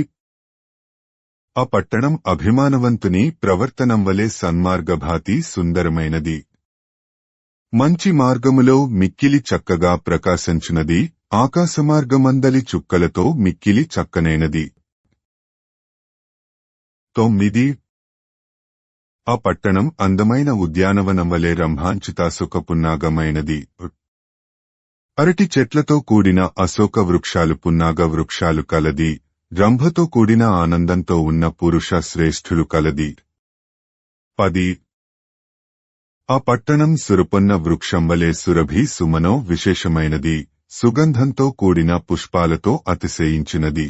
ఆ పట్టణం అభిమానవంతుని ప్రవర్తనం వలె సన్మార్గభాతి సుందరమైనది, మంచి మార్గములో మిక్కిలి చక్కగా ప్రకాశించునది, ఆకాశమార్గమందలి చుక్కలతో మిక్కిలి చక్కనైనది. 9 ఆ పట్టణం అందమైన ఉద్యానవనం వలె రంభాంచితాశోకపున్నాగమైనది, అరటి చెట్లతో కూడిన అశోక వృక్షాలు పున్నాగ వృక్షాలు కలది, రంభతో కూడిన ఆనందంతో ఉన్న పురుష శ్రేష్ఠులు కలది. 10 ఆ పట్టణం సురపొన్న వృక్షం వలె సురభి సుమనో విశేషమైనది, సుగంధంతో కూడిన పుష్పాలతో అతిశయించినది,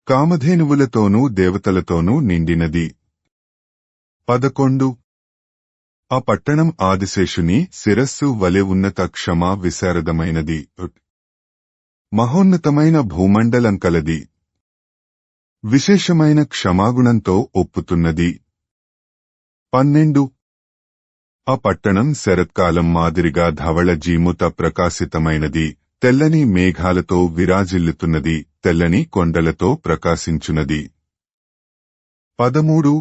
కామధేనువులతోనూ దేవతలతోనూ నిండినది. 11 ఆ పట్టణం ఆదిశేషుని శిరస్సు వలె ఉన్నత క్షమా విశారదమైనది, మహోన్నతమైన భూమండలం కలది, విశేషమైన క్షమాగుణంతో ఒప్పుతున్నది. 12 ఆ పట్టణం శరత్కాలం మాదిరిగా ధవళ జీముత ప్రకాశితమైనది, తెల్లని మేఘాలతో విరాజిల్లుతున్నది, తెల్లని కొండలతో ప్రకాశించున్నది. 13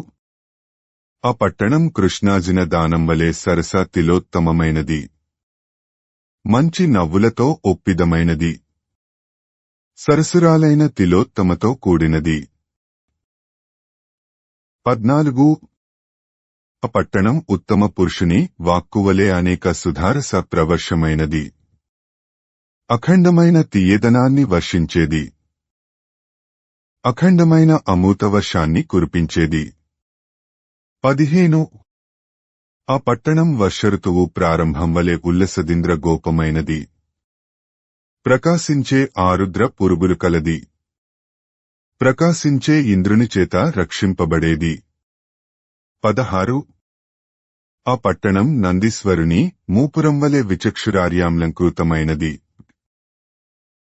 ఆ పట్టణం కృష్ణాజిన దానం వలె సరస తిలోత్తమమైనది, మంచి నవ్వులతో ఒప్పిదమైనది, సరసురాలైన తిలోత్తమతో కూడినది. 14 ఆ పట్టణం ఉత్తమ పురుషుని వాక్కువలే అనేక సుధారస ప్రవర్షమైనది, అఖండమైన తీయదనాన్ని వర్షించేది, అఖండమైన అమూతవర్షాన్ని కురిపించేది. 15 ఆ పట్టణం వర్షఋతువు ప్రారంభం వలె ఉల్లసదింద్ర గోపమైనది, ప్రకాశించే ఆరుద్ర పురుగులు కలది, ప్రకాశించే ఇంద్రుని చేత రక్షింపబడేది. 16 ఆ పట్టణం నందీశ్వరుని మూపురం వలె విచక్షురార్యాలంకృతమైనది,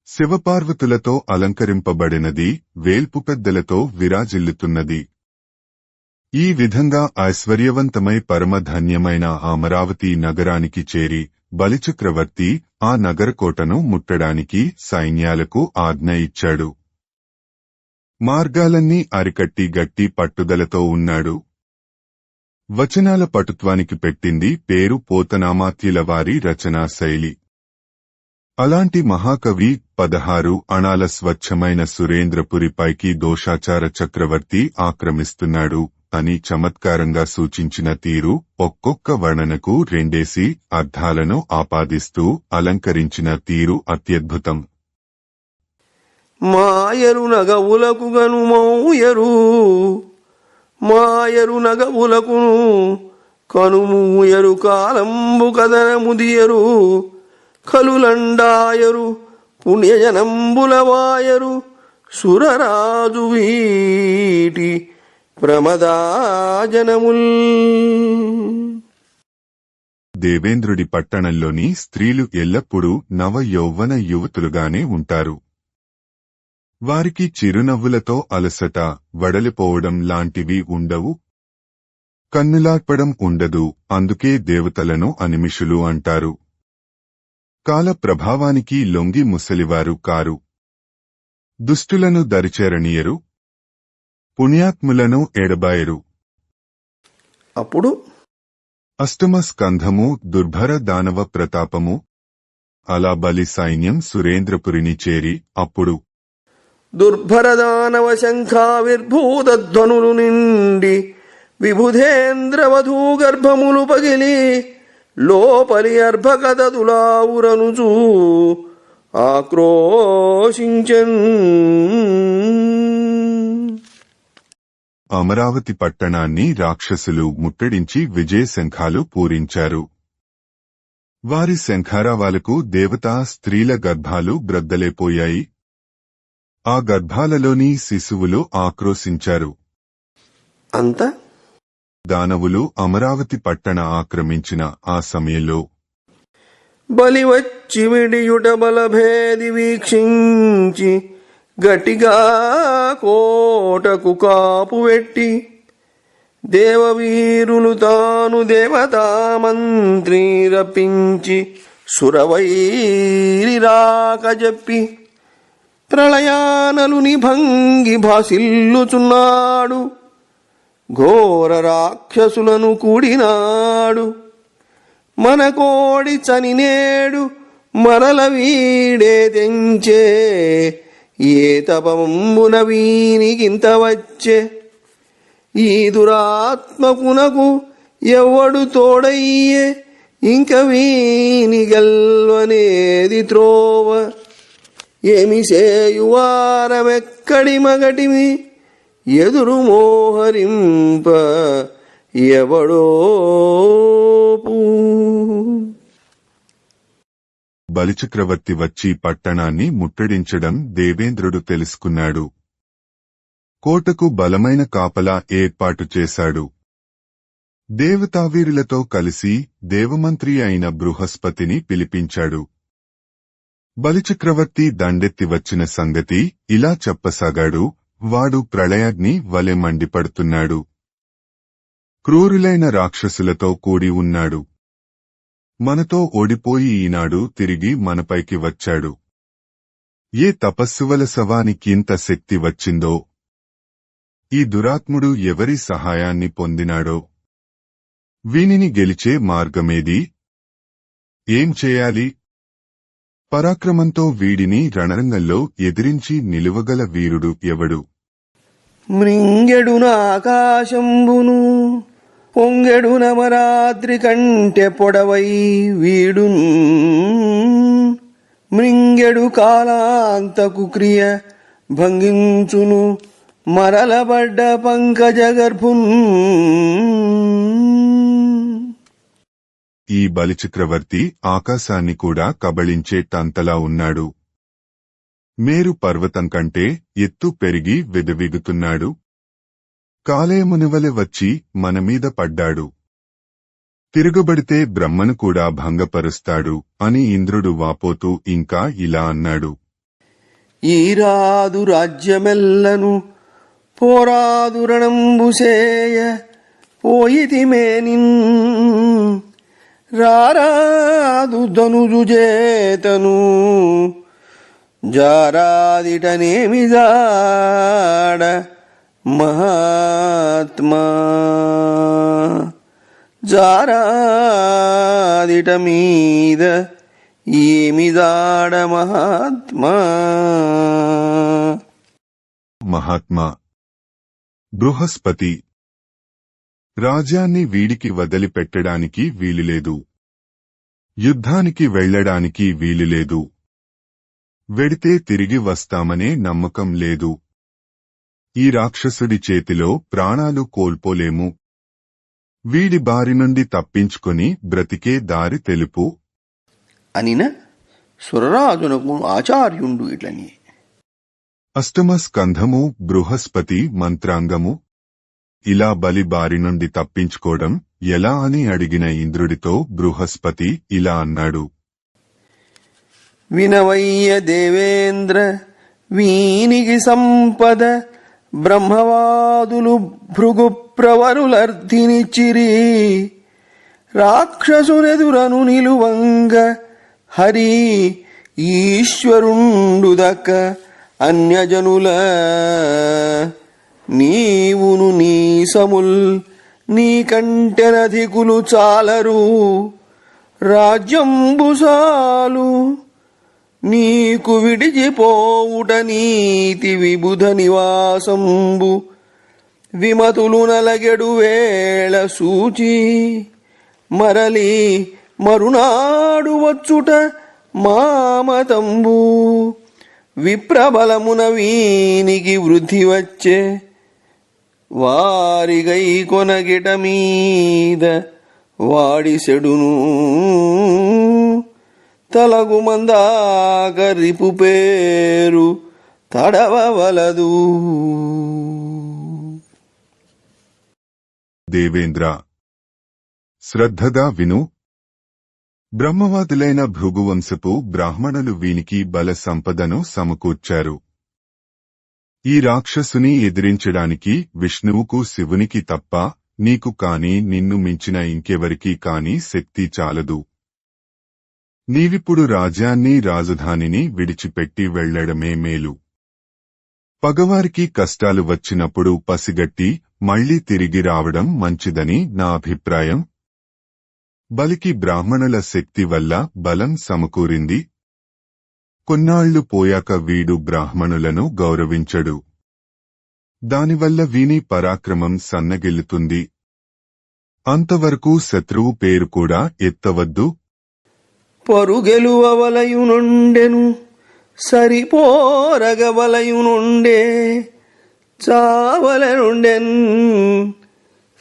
శివపార్వతులతో అలంకరింపబడినది, వేల్పు పెద్దలతో విరాజిల్లుతున్నది. ఈ విధంగా ఐశ్వర్యవంతమై పరమధన్యమైన అమరావతి నగరానికి చేరి బలిచక్రవర్తి ఆ నగరకోటను ముట్టడానికి సైన్యాలకు ఆజ్ఞ ఇచ్చాడు. మార్గాలన్నీ అరికట్టి గట్టి పట్టుదలతో ఉన్నాడు. వచనాల పటుత్వానికి పెట్టింది పేరు పోతనామాత్యుల వారి రచనా శైలి. అలాంటి మహాకవి 16 అణాల స్వచ్ఛమైన సురేంద్రపురిపైకి దోషాచార చక్రవర్తి ఆక్రమిస్తున్నాడు అని చమత్కారంగా సూచించిన తీరు ఒక్కొక్క వర్ణనకు 2 అర్థాలను ఆపాదిస్తూ అలంకరించిన తీరు అత్యద్భుతం. మాయరు నగవులకు గను మౌయరు, మాయరు నగవులకును కనుమూయరు, కాలంబు కదనముదియరు, కలులండాయరు పుణ్యజనంబులవాయరు, సురరాజు వీటి ప్రమదాజనముల్. దేవేంద్రుడి పట్టణంలోని స్త్రీలు ఎల్లప్పుడూ నవ యౌవన యువతులుగానే ఉంటారు. వారికి చిరునవ్వులతో అలసట, వడలిపోవడం లాంటివి ఉండవు. కన్నులార్పడం ఉండదు, అందుకే దేవతలను అనిమిషులు అంటారు. కాల ప్రభావానికి లొంగి ముసలివారు కారు. దుష్టులను దరిచేరనీయరు, పుణ్యాత్ములను ఎడబాయరు. అప్పుడు అష్టమ స్కంధము దుర్భర దానవ ప్రతాపము. అలా బలి సైన్యం సురేంద్రపురిని చేరి అప్పుడు దుర్భరదానవ శంఖావిర్భూతధ్వనులు నిండి విబుధేంద్రవధూ గర్భములు పగిలి లోపలి అర్భకదతులావురనుచూ ఆక్రోశించెన్. అమరావతి పట్టణాన్ని రాక్షసులు ముట్టడించి విజయ శంఖాలు పూరించారు. వారి శంఖారావాలకు దేవతా స్త్రీల గర్భాలు బ్రద్దలైపోయాయి. ఆ గర్భాలలోని శిశువులు ఆక్రోశించారు. అంత దానవులు అమరావతి పట్టణ ఆక్రమించిన ఆ సమయంలో బలి వచ్చి విడియుట బలభేది వీక్షించి గట్టిగా కోటకు కాపు పెట్టి దేవవీరులు తాను దేవతామంత్రి రప్పించి సురవైరి రాక చెప్పి ప్రళయానలుని భంగి భాసిల్లుచున్నాడు. ఘోర రాక్షసులను కూడినాడు. మన కోడి చనినేడు మరల వీడే తెంచే ఏ తపంబున వీనికింత వచ్చే. ఈ దురాత్మకునకు ఎవడు తోడయ్యే ఇంక వీని గెల్వనేది త్రోవ. ఏమి సేయువారమెక్కడి మగటిమి ఎదురు మోహరింప ఎవడోపు. బలిచక్రవర్తి వచ్చి పట్టణాన్ని ముట్టడించడం దేవేంద్రుడు తెలుసుకున్నాడు. కోటకు బలమైన కాపలా ఏర్పాటు చేశాడు. దేవతావీరులతో కలిసి దేవమంత్రి అయిన బృహస్పతిని పిలిపించాడు. బలిచక్రవర్తి దండెత్తి వచ్చిన సంగతి ఇలా చెప్పసాగాడు. వాడు ప్రళయాగ్ని వలె మండిపడుతున్నాడు. క్రూరులైన రాక్షసులతో కూడి ఉన్నాడు. మనతో ఓడిపోయి ఈనాడు తిరిగి మనపైకి వచ్చాడు. ఏ తపస్సువల శవానికింత శక్తి వచ్చిందో, ఈ దురాత్ముడు ఎవరి సహాయాన్ని పొందినాడో, వీనిని గెలిచే మార్గమేది? ఏం చేయాలి? పరాక్రమంతో వీడిని రణరంగంలో ఎదిరించి నిలువగల వీరుడు ఎవడు? మృంగెడున ఆకాశంబును పొంగెడున మరాద్రి కంటె పొడవై వీడున్. మృంగెడు కాలాంతకు క్రియ భంగించును మరలబడ్డ పంకజగర్భున్. ఈ బలిచక్రవర్తి ఆకాశాన్ని కూడా కబళించే తంతలా ఉన్నాడు. మేరు పర్వతం కంటే ఎత్తు పెరిగి వెదవిగుతున్నాడు. కాలేయమునివలె వచ్చి మనమీద పడ్డాడు. తిరుగుబడితే బ్రహ్మను కూడా భంగపరుస్తాడు అని ఇంద్రుడు వాపోతూ ఇంకా ఇలా అన్నాడు. ఈరాదు రాజ్యమెల్లను పోరాదు రణంబుసేయ పోయితిమేనిన్. రారాదు ధనుజు చేతను జారాదిటనేమి జాడ మహాత్మా. జారాదిట మీద ఏమి జాడ మహాత్మా. మహాత్మా బృహస్పతి రాజ్యాన్ని వీడికి వదిలిపెట్టడానికి వీలులేదు. యుద్ధానికి వెళ్లడానికి వీలులేదు. వెడితే తిరిగి వస్తామనే నమ్మకం లేదు. ఈ రాక్షసుడి చేతిలో ప్రాణాలు కోల్పోలేము. వీడి బారి నుండి తప్పించుకొని బ్రతికే దారి తెలుపు అనిన సురరాజునకు ఆచార్యుండు ఇట్లని. అష్టమ స్కంధము బృహస్పతి మంత్రాంగము. ఇలా బలి బారి నుండి తప్పించుకోవడం ఎలా అని అడిగిన ఇంద్రుడితో బృహస్పతి ఇలా అన్నాడు. వినవయ్య దేవేంద్ర వీనికి సంపద బ్రహ్మవాదులు భృగు ప్రవరులర్ధినిచ్చిరి. రాక్షసునెదురను నిలువంగ హరి ఈశ్వరుండు దక్క అన్యజనుల. నీవును నీసముల్ నీకంటెనధికులు చాలరు. రాజ్యంబుసాలు నీకు విడిచిపోవుట నీతి విబుధ నివాసంబు. విమతులు నలగెడు వేళ సూచి మరలి మరునాడు వచ్చుట మామతంబు. విప్రబలమున వీనికి వృద్ధి వచ్చే వారిగై కొనగిట మీద వాడిసెడును. తలగు మందాక రిపు పేరు తడవవలదు. దేవేంద్ర, శ్రద్ధగా విను. బ్రహ్మవాదులైన భృగువంశపు బ్రాహ్మణులు వీనికి బల సంపదను సమకూర్చారు. ఈ రాక్షసుని ఎదిరించడానికి విష్ణువుకు శివునికి తప్ప నీకు కాని నిన్ను మించిన ఇంకెవరికీ కాని శక్తి చాలదు. నీవిప్పుడు రాజ్యాన్ని రాజధానిని విడిచిపెట్టి వెళ్లడమే మేలు. పగవారికి కష్టాలు వచ్చినప్పుడు పసిగట్టి మళ్లీ తిరిగి రావడం మంచిదని నా అభిప్రాయం. బలికి బ్రాహ్మణుల శక్తి వల్ల బలం సమకూరింది. కొన్నాళ్లు పోయాక వీడు బ్రాహ్మణులను గౌరవించడు. దానివల్ల వీని పరాక్రమం సన్నగిల్లుతుంది. అంతవరకు శత్రువు పేరు కూడా ఎత్తవద్దు. పరుగెలువలయునుండెను సరిపోరగవలయునుండే చావలనుండెన్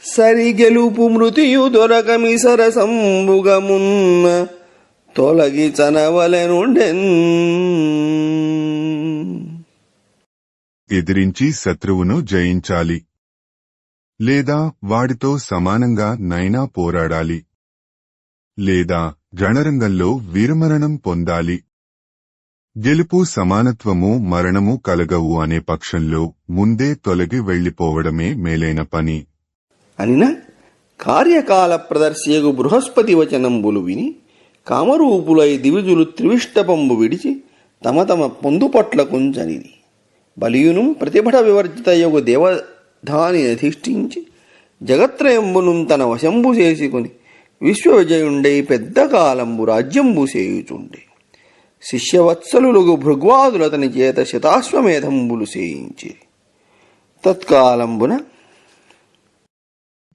సరిగెలుపు మృతియు దొరకమి సరసంబుగమున్న తొలగి చనవలనుండెన్. ఎదిరించి శత్రువును జయించాలి, లేదా వాడితో సమానంగా నైనా పోరాడాలి, లేదా రణరంగంలో వీరమరణం పొందాలి. గెలుపు సమానత్వము మరణము కలగవు అనే పక్షంలో ముందే తొలగి వెళ్లిపోవడమే మేలైన పని అనిన కార్యకాల ప్రదర్శయగు బృహస్పతి వచనంబులు విని కామరూపులై దివిజులు త్రివిష్టపంబు విడిచి తమ తమ పొందుపట్ల కుంచనిది. బలియును ప్రతిభట వివర్జితయగు దేవధాని అధిష్ఠించి జగత్రయంబును తన వశంబు చేసుకుని విశ్వవిజయుండై పెద్ద కాలంబు రాజ్యంబు చేయుచుండే. శిష్యవత్సలులుగు భృగ్వాదులతని చేత శతాశ్వమేధంబులు చేయించి తత్కాలంబున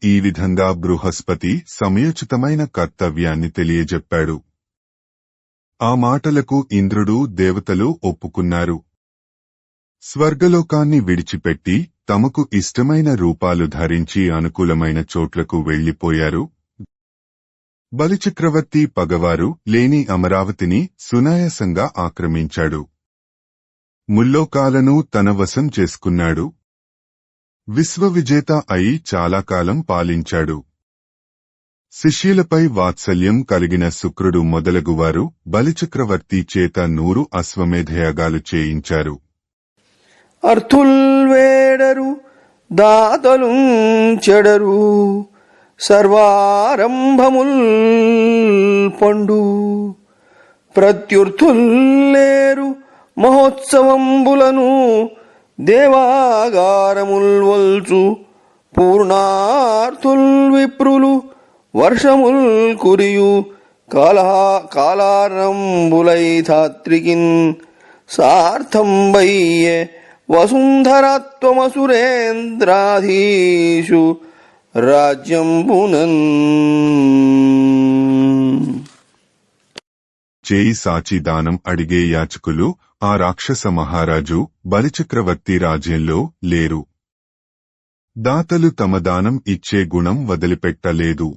ఈ విధంగా బృహస్పతి సమయోచితమైన కర్తవ్యాన్ని తెలియజెప్పాడు. ఆ మాటలకు ఇంద్రుడు దేవతలు ఒప్పుకున్నారు. స్వర్గలోకాన్ని విడిచిపెట్టి తమకు ఇష్టమైన రూపాలు ధరించి అనుకూలమైన చోట్లకు వెళ్లిపోయారు. బలిచక్రవర్తి పగవారు లేని అమరావతిని సునాయాసంగా ఆక్రమించాడు. ముల్లోకాలను తన వశం చేసుకున్నాడు. విశ్వవిజేత అయి చాలా కాలం పాలించాడు. శిష్యులపై వాత్సల్యం కలిగిన శుక్రుడు మొదలగువారు బలిచక్రవర్తి చేత 100 అశ్వమేధయాగాలు చేయించారు. అర్థుల్వేడరు దాతలు చెడరు సర్వారంభముల్ పండు ప్రత్యుర్థుల్లేరు మహోత్సవంబులను దేవాగారముల్ వల్చు పూర్ణార్థుల్ విప్రులు వర్షముల్ కురియు కాలారంబులై ధాత్రికిన్ సార్థంబయ్యే వసుంధరాత్వమసురేంద్రాధీషు రాజ్యంబునన్. చేయి సాచి దానం అడిగే యాచకులు ఆ రాక్షస మహారాజు బలిచక్రవర్తి రాజ్యంలో లేరు. దాతలు తమ దానం ఇచ్చే గుణం వదిలిపెట్టలేదు.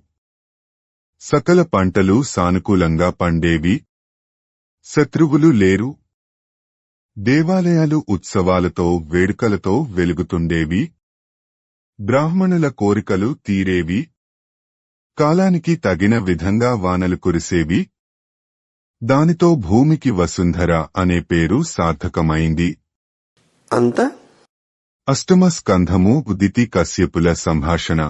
సకల పంటలు సానుకూలంగా పండేవి. శత్రువులు లేరు. దేవాలయాలు ఉత్సవాలతో వేడుకలతో వెలుగుతుండేవి. బ్రాహ్మణుల కోరికలు తీరేవి. కాలానికి తగిన విధంగా వానలు కురిసేవి. దానితో భూమికి వసుంధర అనే పేరు సార్థకమైంది. అంత అష్టమ స్కంధము ఉదితి కశ్యపుల సంభాషణ.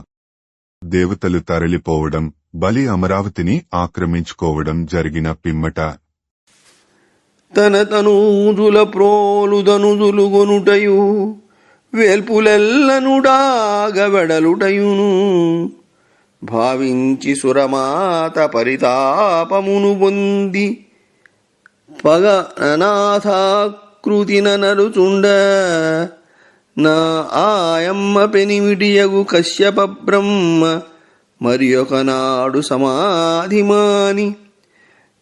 దేవతలు తరలిపోవడం, బలి అమరావతిని ఆక్రమించుకోవడం జరిగిన పిమ్మట తన తనూజుల ప్రోలుదనుజులు గొనుటయు వేల్పులెల్లనుడాగవెడలుటయును భావించి సురమాత పరితాపమును పొంది పగ అనాథాకృతిన నరుచుండ నా ఆయమ్మ పెనిమిటియగు కశ్యప బ్రహ్మ మరి ఒకనాడు సమాధిమాని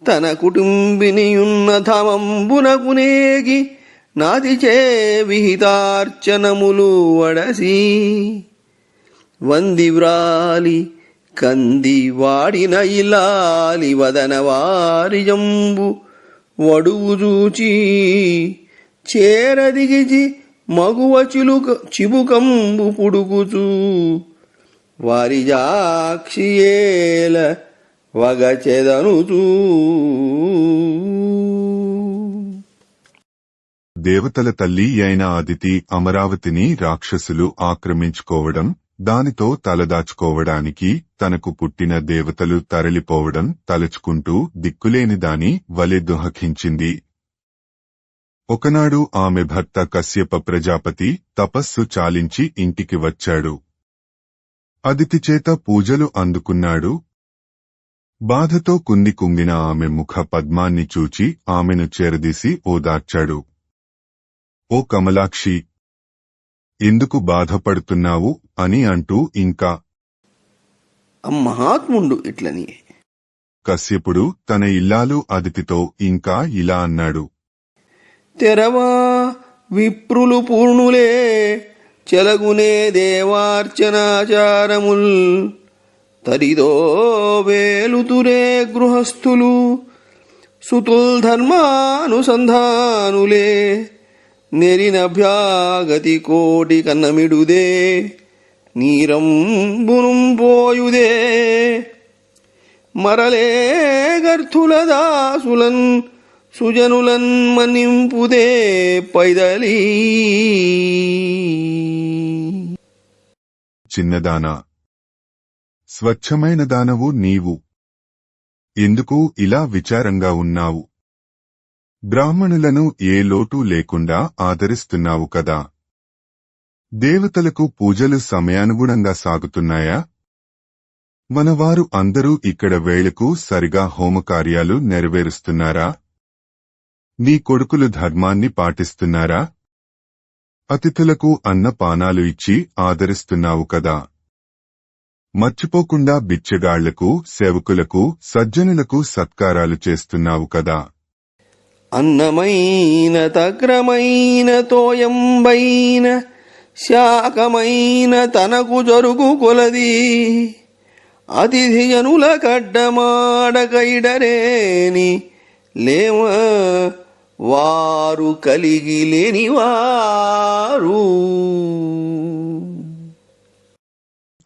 తన కుటుంబినియున్న ధమంబునకునేగి నాదిచే విహితార్చనములు వడసి వందివ్రాలి కంది వాడిన ఇలాలి వదన వారిజంబు వడువు చూచి చేరదిగిచి మగువ చిబుకంబు పుడుకుచూ వారిజాక్షియేల వగచెదనుచూ. దేవతల తల్లి అయిన అదితి అమరావతిని రాక్షసులు ఆక్రమించుకోవడం, దానితో తలదాచుకోవడానికి తనకు పుట్టిన దేవతలు తరలిపోవడం తలుచుకుంటూ దిక్కులేని దాని వలె దుఃఖించింది. ఒకనాడు ఆమె భర్త కశ్యప ప్రజాపతి తపస్సు చాలించి ఇంటికి వచ్చాడు. అదితి చేత పూజలు అందుకున్నాడు. బాధతో కుంగిన ఆమె ముఖ పద్మాన్ని చూచి ఆమెను చేరదీసి ఓదార్చాడు. ఓ కమలాక్షి, ఎందుకు బాధపడుతున్నావు అని అంటూ ఇంకా మహాత్ముండు ఇట్లని. కశ్యపుడు తన ఇల్లాలు అదితితో ఇంకా ఇలా అన్నాడు. తెరవా విప్రులు పూర్ణులే చెలగునే దేవార్చనాచారముల్, తరిదో వేలుతురే గృహస్థులు సుతుల్ ధర్మానుసంధానులే, నెరినభ్యాగతి కోటి కన్నమిడుదే నీరంబునుం పోయుదే, మరలే గర్థుల దాసులన్ సుజనులన్ మన్నింపుదే పైదలీ. చిన్నదానా, స్వచ్ఛమైన దానవు నీవు, ఎందుకు ఇలా విచారంగా ఉన్నావు? బ్రాహ్మణులను ఏ లోటు లేకుండా ఆదరిస్తున్నావు కదా. దేవతలకు పూజలు సమయానుగుణంగా సాగుతున్నాయా? మనవారు అందరూ ఇక్కడ వేళకు సరిగా హోమకార్యాలు నెరవేరుస్తున్నారా? నీ కొడుకులు ధర్మాన్ని పాటిస్తున్నారా? అతిథులకు అన్నపానాలు ఇచ్చి ఆదరిస్తున్నావు కదా. మర్చిపోకుండా బిచ్చగాళ్లకు, సేవకులకు, సజ్జనులకు సత్కారాలు చేస్తున్నావు కదా. అన్నమైన తగ్రమైన తోయంబైన శాకమైన తనకు జరుగు కొలది, అతిథిజనుల కడ్డమాడకైడరేని లేవ వారు కలిగి లేనివారు.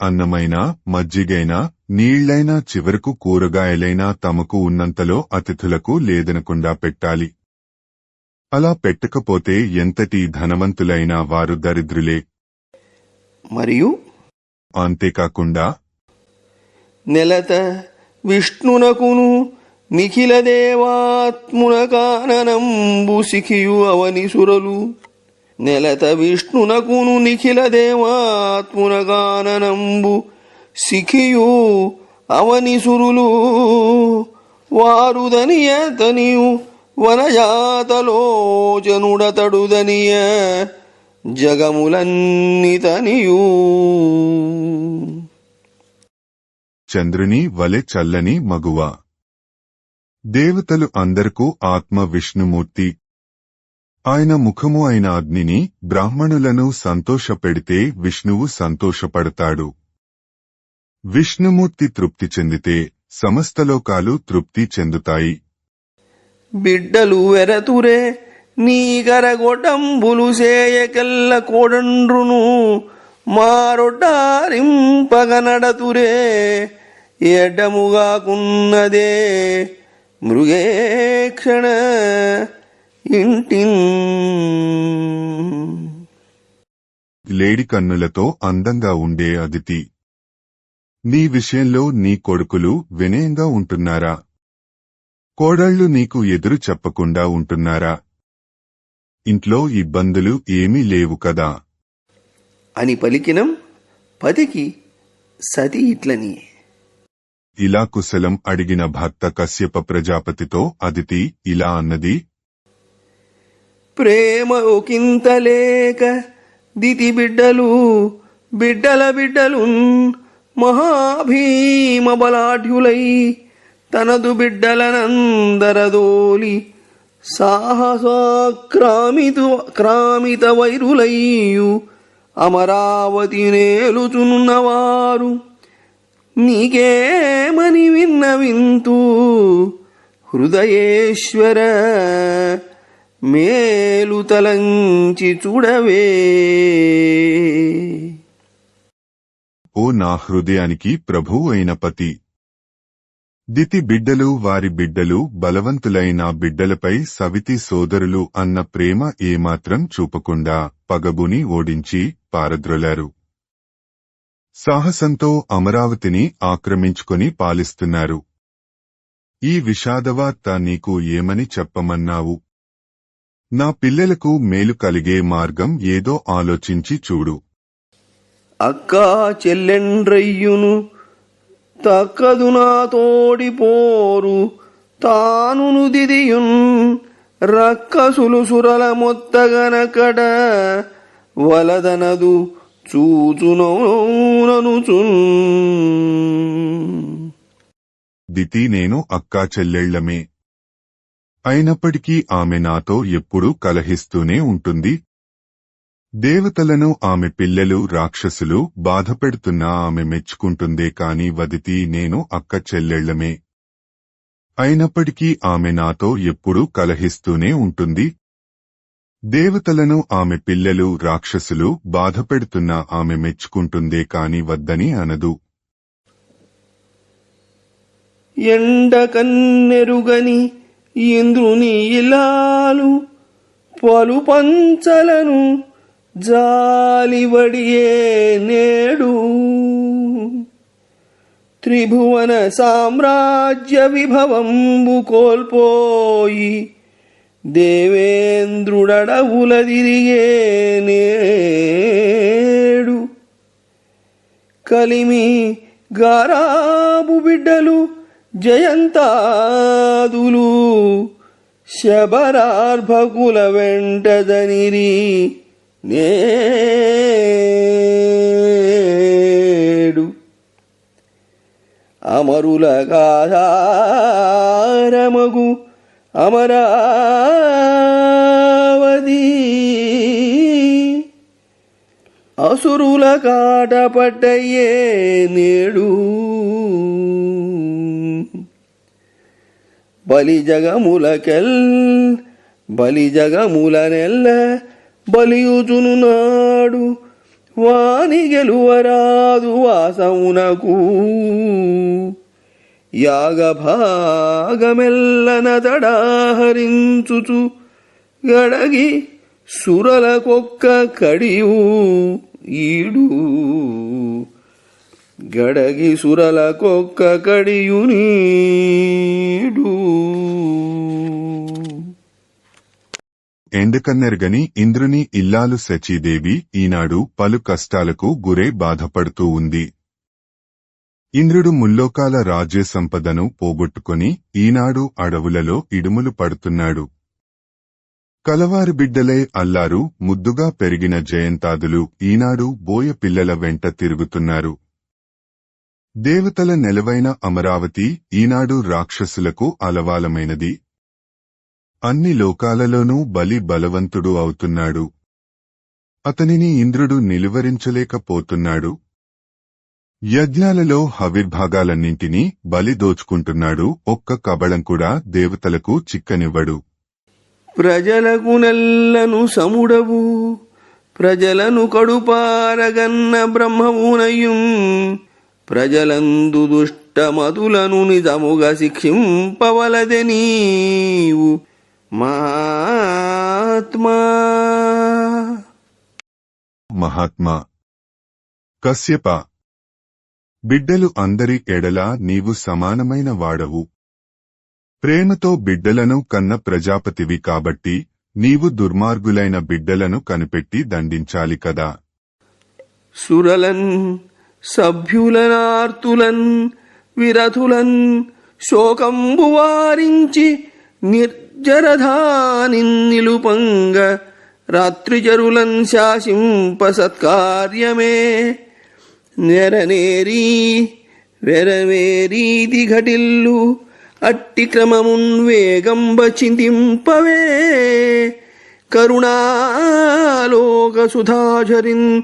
అన్నమైనా, మజ్జిగైనా, నీళ్లైనా, చివరకు కూరగాయలైనా తమకు ఉన్నంతలో అతిథులకు లేదనకుండా పెట్టాలి. అలా పెట్టకపోతే ఎంతటి ధనవంతులైనా వారు దరిద్రులే. మరియు అంతేకాకుండా నెలత విష్ణునకును నిఖిల దేవాత్మున కాననంబు సిఖియు అవనిసురలు, నెలత విష్ణునకును నిఖిల దేవాత్మున కాననంబు సిఖియు అవనిసురులు, వారుదనియ తనియు వనజాతలోచనుడతడుదనియ జగములన్ని తనియూ. చంద్రుని వలె చల్లని మగువ. దేవతలు అందరకు ఆత్మ విష్ణుమూర్తి. ఆయన ముఖము అయిన అగ్నిని, బ్రాహ్మణులను సంతోషపెడితే విష్ణువు సంతోషపడతాడు. విష్ణుమూర్తి తృప్తి చెందితే సమస్తలోకాలు తృప్తి చెందుతాయి. బిడ్డలు వెరతురే నీగరగొటంబులు సేయకెల్ల కోడండ్రును, మారొడ్డారింపగనడతురే ఎడ్డముగాకున్నదే మృగేక్షణ ఇంటిన్. లేడి కన్నులతో అందంగా ఉండే అదితి, నీ విషయంలో నీ కొడుకులు వినయంగా ఉంటున్నారా? కోడళ్లు నీకు ఎదురు చెప్పకుండా ఉంటున్నారా? ఇంట్లో ఇబ్బందులు ఏమీ లేవు కదా అని పలికినం పతికి సతి ఇట్లని. ఇలా కుశలం అడిగిన భర్త కశ్యప ప్రజాపతితో అదితి ఇలా అన్నది. ప్రేమ ఒకింతలేక దితి బిడ్డలు బిడ్డల బిడ్డలున్ మహాభీమ బలాఢ్యులై, తనదు బిడ్డలనందరదోలి సాహసాక్రామిత వైరులయ్యు అమరావతి నేలుచున్నవారు, నీకేమని విన్నవింతు హృదయేశ్వర మేలు తలంచి చూడవే. ఓ నా హృదయానికి ప్రభువు అయిన పతి. దితి బిడ్డలు వారి బిడ్డలు బలవంతులైన బిడ్డలపై సవితి సోదరులు అన్న ప్రేమ ఏమాత్రం చూపకుండా పగబుని ఓడించి పారద్రోలారు. సాహసంతో అమరావతిని ఆక్రమించుకొని పాలిస్తున్నారు. ఈ విషాదవార్త నీకు ఏమని చెప్పమన్నావు? నా పిల్లలకు మేలు కలిగే మార్గం ఏదో ఆలోచించి చూడు. అక్కా చెల్లెండ్రయ్యును తక్కదు నా తోడిపోరు తానును దిదియున్ రక్కసులు సురల మొత్తగనకడ వలదనదు చూచుననుచున్. దితి నేను అక్కా చెల్లెళ్లమే. అయినప్పటికీ ఆమె నాతో ఎప్పుడూ కలహిస్తూనే ఉంటుంది. దేవతలను ఆమె పిల్లలు రాక్షసులు బాధపెడుతున్నా ఆమె మెచ్చుకుంటుందే కాని వదితి నేను అక్క చెల్లెళ్లమే. అయినప్పటికీ ఆమె నాతో ఎప్పుడూ కలహిస్తూనే ఉంటుంది. దేవతలను ఆమె పిల్లలు రాక్షసులు బాధపెడుతున్నా ఆమె మెచ్చుకుంటుందే కాని వద్దని అనదు. ఎండ కన్నెరుగని ఇంద్రుని ఇలాలు పలు పంచలను జాలివడియే నేడు త్రిభువన సామ్రాజ్య విభవంబు కోల్పోయి దేవేంద్రుడడవులదిరిగే నేడు కలిమి గారాబు బిడ్డలు జయంతాదులు శబరార్భకుల వెంటదనిరి నేడు అమరుల గాధారమగు అమరావతి అసురుల కాటపట్టయ్యే నేడు బలిజగములనెల్ల బలియుచును నాడు వాని గెలువరాదు వాసమునకు యాగభాగమెల్లనదడాహరించుచు గడగి సురలకొక్క కడియు ఈడు గడగి సురలకొక్క కడియు నీడు. ఎండకన్నెరగని ఇంద్రుని ఇల్లాలు శచీదేవి ఈనాడు పలు కష్టాలకు గురై బాధపడుతూ ఉంది. ఇంద్రుడు ముల్లోకాల రాజ్య సంపదను పోగొట్టుకొని ఈనాడు అడవులలో ఇడుములు పడుతున్నాడు. కలవారి బిడ్డలై అల్లారు ముద్దుగా పెరిగిన జయంతాదులు ఈనాడు బోయ పిల్లల వెంట తిరుగుతున్నారు. దేవతల నెలవైన అమరావతి ఈనాడు రాక్షసులకు అలవాలమైనది. అన్ని లోకాలలోనూ బలి బలవంతుడు అవుతున్నాడు. అతనిని ఇంద్రుడు నిలువరించలేకపోతున్నాడు. యజ్ఞాలలో హవిర్భాగాలన్నింటినీ బలి దోచుకుంటున్నాడు. ఒక్క కబళం కూడా దేవతలకు చిక్కనివ్వడు. ప్రజలకు నెల్లను సముడవు ప్రజలను కడుపారగన్న బ్రహ్మమునయ్యుం ప్రజలందు దుష్టమతులను నిజముగా శిక్షింపవలదే నీవు మహాత్మా కశ్యప బిడ్డలు అందరి ఎడల నీవు సమానమైన వాడవు. ప్రేమతో బిడ్డలను కన్న ప్రజాపతివి కాబట్టి నీవు దుర్మార్గులైన బిడ్డలను కనిపెట్టి దండించాలి కదా. సురలన్ సభ్యులనార్తులన్ విరథులన్ శోకంబు వారించి నిర్జరధానిన్ నిలుపంగ రాత్రిజరులన్ శాసింప సత్కార్యమే వెరవేరీతి ఘటిల్లు అట్టి క్రమమున్ వేగంబ చింతింపవే కరుణాలోక సుధాచరిన్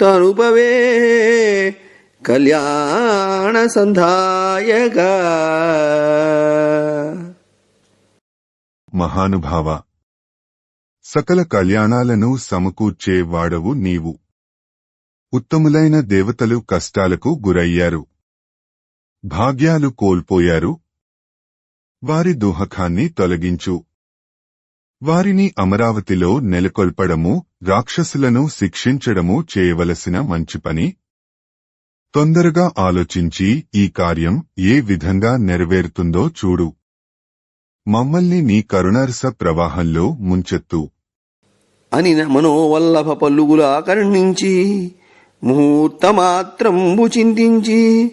తనుపవే కళ్యాణ సంధాయక. మహానుభావ సకల కళ్యాణాలను సమకూర్చే వాడవు నీవు. ఉత్తములైన దేవతలు కష్టాలకు గురయ్యారు. భాగ్యాలు కోల్పోయారు. వారి దుహకాన్ని తొలగించు. వారిని అమరావతిలో నెలకొల్పడము, రాక్షసులను శిక్షించడము చేయవలసిన మంచి పని. తొందరగా ఆలోచించి ఈ కార్యం ఏ విధంగా నెరవేరుతుందో చూడు. మమ్మల్ని నీ కరుణారస ప్రవాహంలో ముంచెత్తు అని మనోవల్లభ పల్లుగుల కరుణించి ముహూర్తమాత్రంబు చింతించి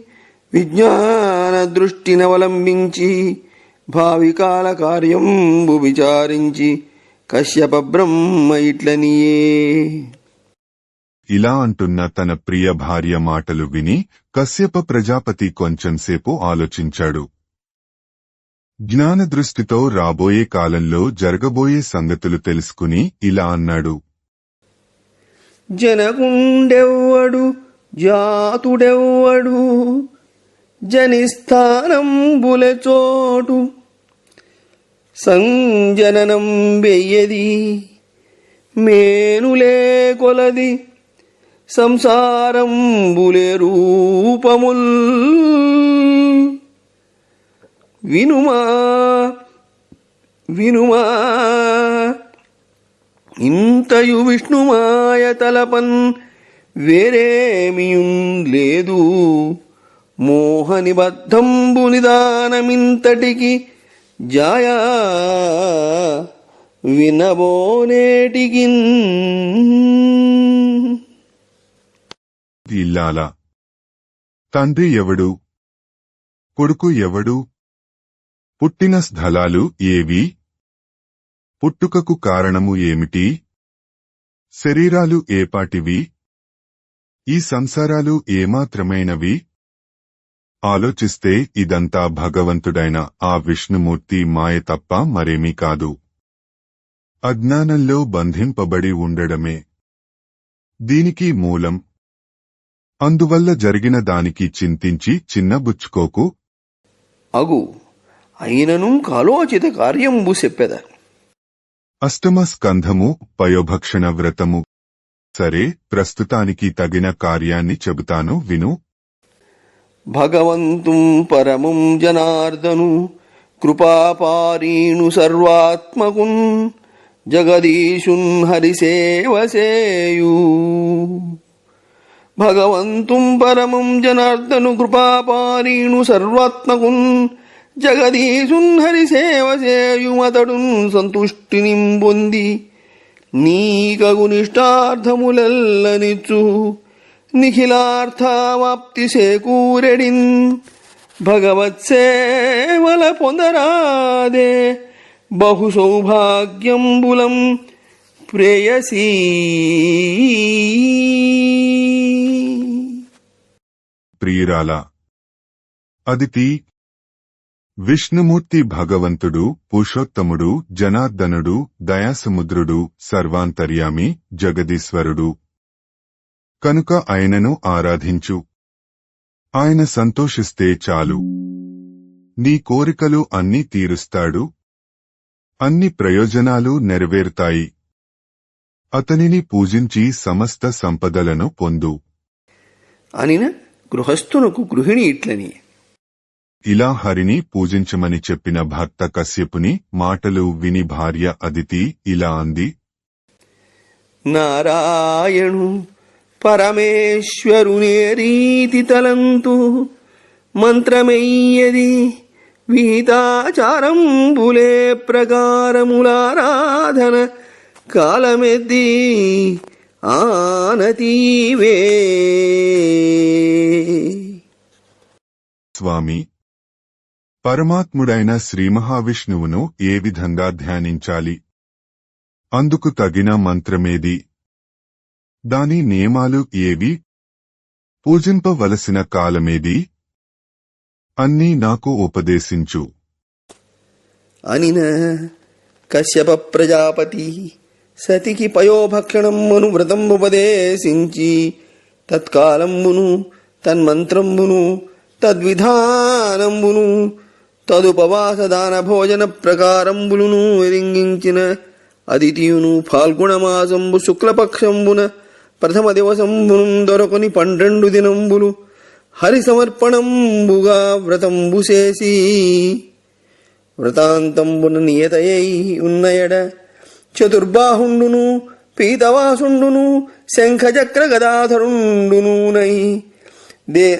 విజ్ఞాన దృష్టినవలంబించి భావికాల కార్యంబు విచారించి కశ్యప బ్రహ్మ ఇట్లనియే. ఇలా అంటున్న తన ప్రియ భార్య మాటలు విని కశ్యప ప్రజాపతి కొంచెంసేపు ఆలోచించాడు. జ్ఞానదృష్టితో రాబోయే కాలంలో జరగబోయే సంగతులు తెలుసుకుని ఇలా అన్నాడు. జనకుండెవ్వడు జాతుడెవ్వడు జనిస్థానంబుల చోటు సంజననం వెయ్యది మేనులే కొలది సంసారంబులే రూపముల్ వినుమా వినుమా ఇంతయు విష్ణుమాయ తలపన్ వేరేమియున్ లేదు మోహనిబద్ధంబు నిదానమింతటికి జాయా వినబోనేటికిన్. ఇల్లాల తండ్రి ఎవడు, కొడుకు ఎవడు, పుట్టిన స్థలాలు ఏవి, పుట్టుకకు కారణము ఏమిటి, శరీరాలు ఏపాటివి, ఈ సంసారాలు ఏమాత్రమైనవి? ఆలోచిస్తే ఇదంతా భగవంతుడైన ఆ విష్ణుమూర్తి మాయ తప్ప మరేమీ కాదు. అజ్ఞానంలో బంధింపబడి ఉండడమే దీనికి మూలం. అందువల్ల జరిగిన దానికి చింతించి చిన్నబుచ్చుకోకు. అగు అయినను కాలోచిత కార్యంబు చెప్పెద. అష్టమ స్కంధము పయోభక్షణ వ్రతము. సరే, ప్రస్తుతానికి తగిన కార్యాన్ని చెబుతాను విను. భగవంతుం పరముం జనార్దను కృపాపారీణు సర్వాత్మకున్ జగదీశున్ హరిసేవసేయు. భగవంతుం పరముం జనార్దను కృపాపారీణు సర్వాత్మకున్ జగదీశున్ హరిసేవసేయుమతడున్ సంతుష్టినిం పొంది నీకగునిష్టార్థములెల్లనిచ్చు నిఖిలార్థవాప్తి సేకూరెడిన్. భగవత్సేవల పొందరాదే బహు సౌభాగ్యంబులం ప్రేయసీ. ప్రియురాల అదితి, విష్ణుమూర్తి భగవంతుడు, పురుషోత్తముడు, జనార్దనుడు, దయాసముద్రుడు, సర్వాంతర్యామి, జగదీశ్వరుడు. కనుక ఆయనను ఆరాధించు. ఆయన సంతోషిస్తే చాలు. నీ కోరికలు అన్నీ తీరుస్తాడు. అన్ని ప్రయోజనాలు నెరవేరుతాయి. అతనిని పూజించి సమస్త సంపదలను పొందు అనిన గృహస్థునకు గృహిణి ఇట్లని. ఇలా హరిని పూజించమని చెప్పిన భర్త కశ్యపుని మాటలు విని భార్య అదితి ఇలా అంది. నారాయణు పరమేశ్వరునే రీతి తలంతు మంత్రమెయ్యది విహితాచారంబులే ప్రకారములారాధన కాలమెద్ది ఆనతీవే. స్వామి, పరమాత్ముడైన శ్రీమహావిష్ణువును ఏ విధంగా ధ్యానించాలి? అందుకు తగిన మంత్రమేది? దాని నియమాలు ఏవి? పూజింపవలసిన కాలమేది? అన్నీ నాకు ఉపదేశించు అనిన కశ్యప ప్రజాపతి సతికి పయోభక్షణమ్మును వ్రతంబుపదేశించి తత్కాలంబును తన్మంత్రంబును తద్విధానంబును తదుపవాస దాన భోజన ప్రకారంబులను ఎరింగించిన అదితియును ఫాల్గుణమాసంబు శుక్లపక్షంబున ప్రథమ దివసంబును దొరకొని 12 దినంబులు హరి సమర్పణంబుగా వ్రతంబు చేసి వ్రతాంతంబున నియతయై ఉన్నయడ చతుర్బాహుండును పీతవాసుండును శంఖచక్ర గదాధరుండునూనై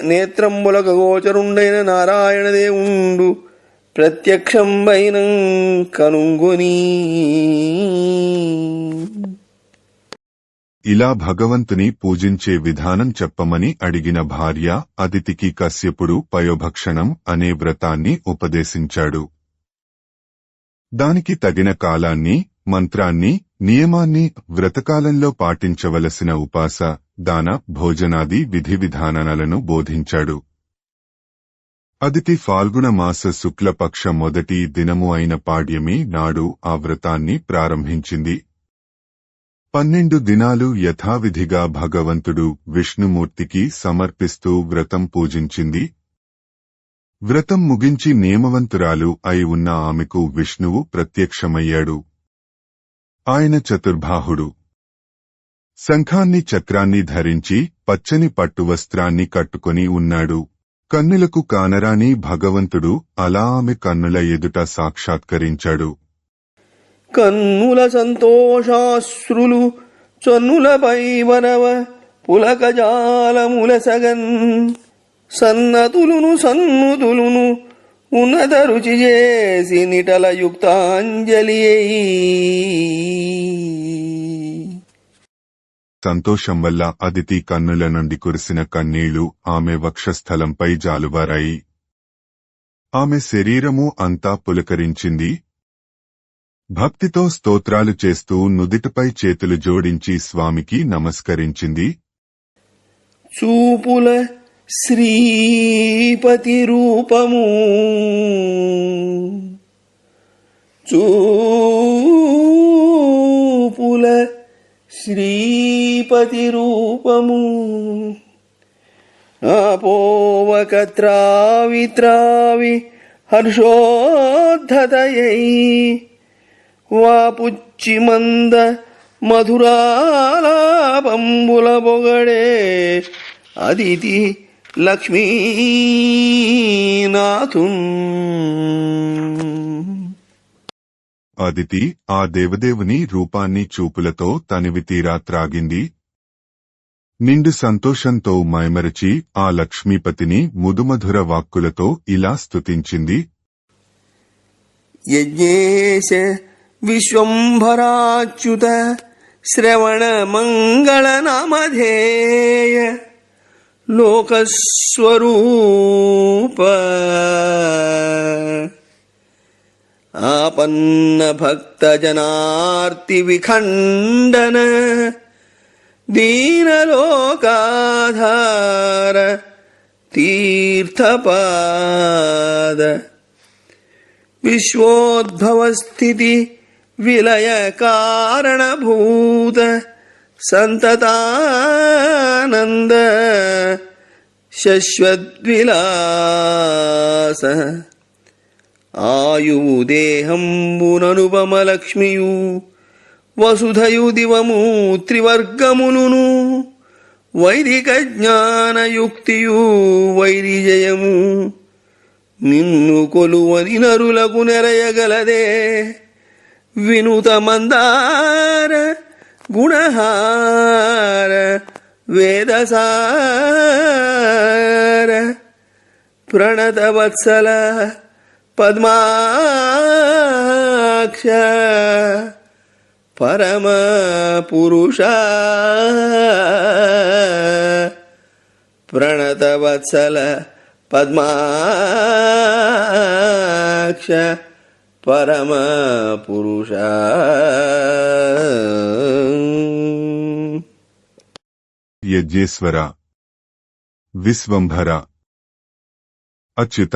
నేత్రంబులక గోచరుండైన నారాయణ దేవుండు ప్రత్యక్షంబైన కనుగొని. ఇలా భగవంతుని పూజించే విధానం చెప్పమని అడిగిన భార్య అదితికి కశ్యపుడు పయోభక్షణం అనే వ్రతాన్ని ఉపదేశించాడు. దానికి తగిన కాలాన్ని, మంత్రాన్ని, నియమాన్ని, వ్రతకాలంలో పాటించవలసిన ఉపాస, దాన, భోజనాది విధి విధానాలను బోధించాడు. అదితి ఫాల్గుణ మాస శుక్లపక్ష మొదటి దినము అయిన పాడ్యమి నాడు ఆ వ్రతాన్ని ప్రారంభించింది. 12 దినాలు యథావిధిగా భగవంతుడు విష్ణుమూర్తికి సమర్పిస్తూ వ్రతం పూజించింది. వ్రతం ముగించి నియమవంతురాలు అయి ఉన్న ఆమెకు విష్ణువు ప్రత్యక్షమయ్యాడు. ఆయన చతుర్బాహుడు. శంఖాన్ని చక్రాన్ని ధరించి పచ్చని పట్టువస్త్రాన్ని కట్టుకొని ఉన్నాడు. కన్నులకు కానరాని భగవంతుడు అలా ఆమె కన్నుల ఎదుట సాక్షాత్కరించాడు. కన్నుల సంతోషాశ్రులు చన్నులపై వనవ పులకజాలముల సగన్ సన్నుతులును ఉన్నత రుచి చేసి నిటల యుక్తాంజలి. సంతోషం వల్ల అదితి కన్నుల నుండి కురిసిన కన్నీళ్లు ఆమె వక్షస్థలంపై జాలువారాయి. ఆమె శరీరము అంతా పులకరించింది. భక్తితో స్తోత్రాలు చేస్తూ నుదిటిపై చేతులు జోడించి స్వామికి నమస్కరించింది. చూపుల శ్రీపతి రూపము చూపుల శ్రీపతి రూపము ఆపోవక త్రావి త్రావి హర్షోద్ధతయై వాపుచ్చి మంద మధురాలాపంబుల బొగడే అదితి లక్ష్మీనాథున్. అదితి ఆ దేవదేవుని రూపాన్ని చూపులతో తనివి తీరా త్రాగింది. నిండు సంతోషంతో మైమరచి ఆ లక్ష్మీపతిని ముదుమధుర వాక్కులతో ఇలా స్తుతించింది. యజ్ఞేశ విశ్వంభరాచ్యుత శ్రవణ మంగళ నామధేయ లోకస్వరూప ఆపన్న భక్త జనార్తి విఖండన దీనలోకాధార తీర్థపాద విశ్వోద్భవస్థితి విలయ కారణభూత సంతతానంద శశ్వద్విలాస ఆయువు దేహంబుననుపమలక్ష్మియు వసుధయు దివము త్రివర్గములును వైదిక జ్ఞానయుక్తియు వైరిజయము నిన్ను కొలువని నరులకు నెరయగలదే వినుత మందార గుణహార వేదసార ప్రణతవత్సల పద్మాక్ష పరమ పురుష ప్రణతవత్సల పద్మాక్ష పరమ పురుష. యజ్ఞేశ్వర, విశ్వంభర, అచ్యుత,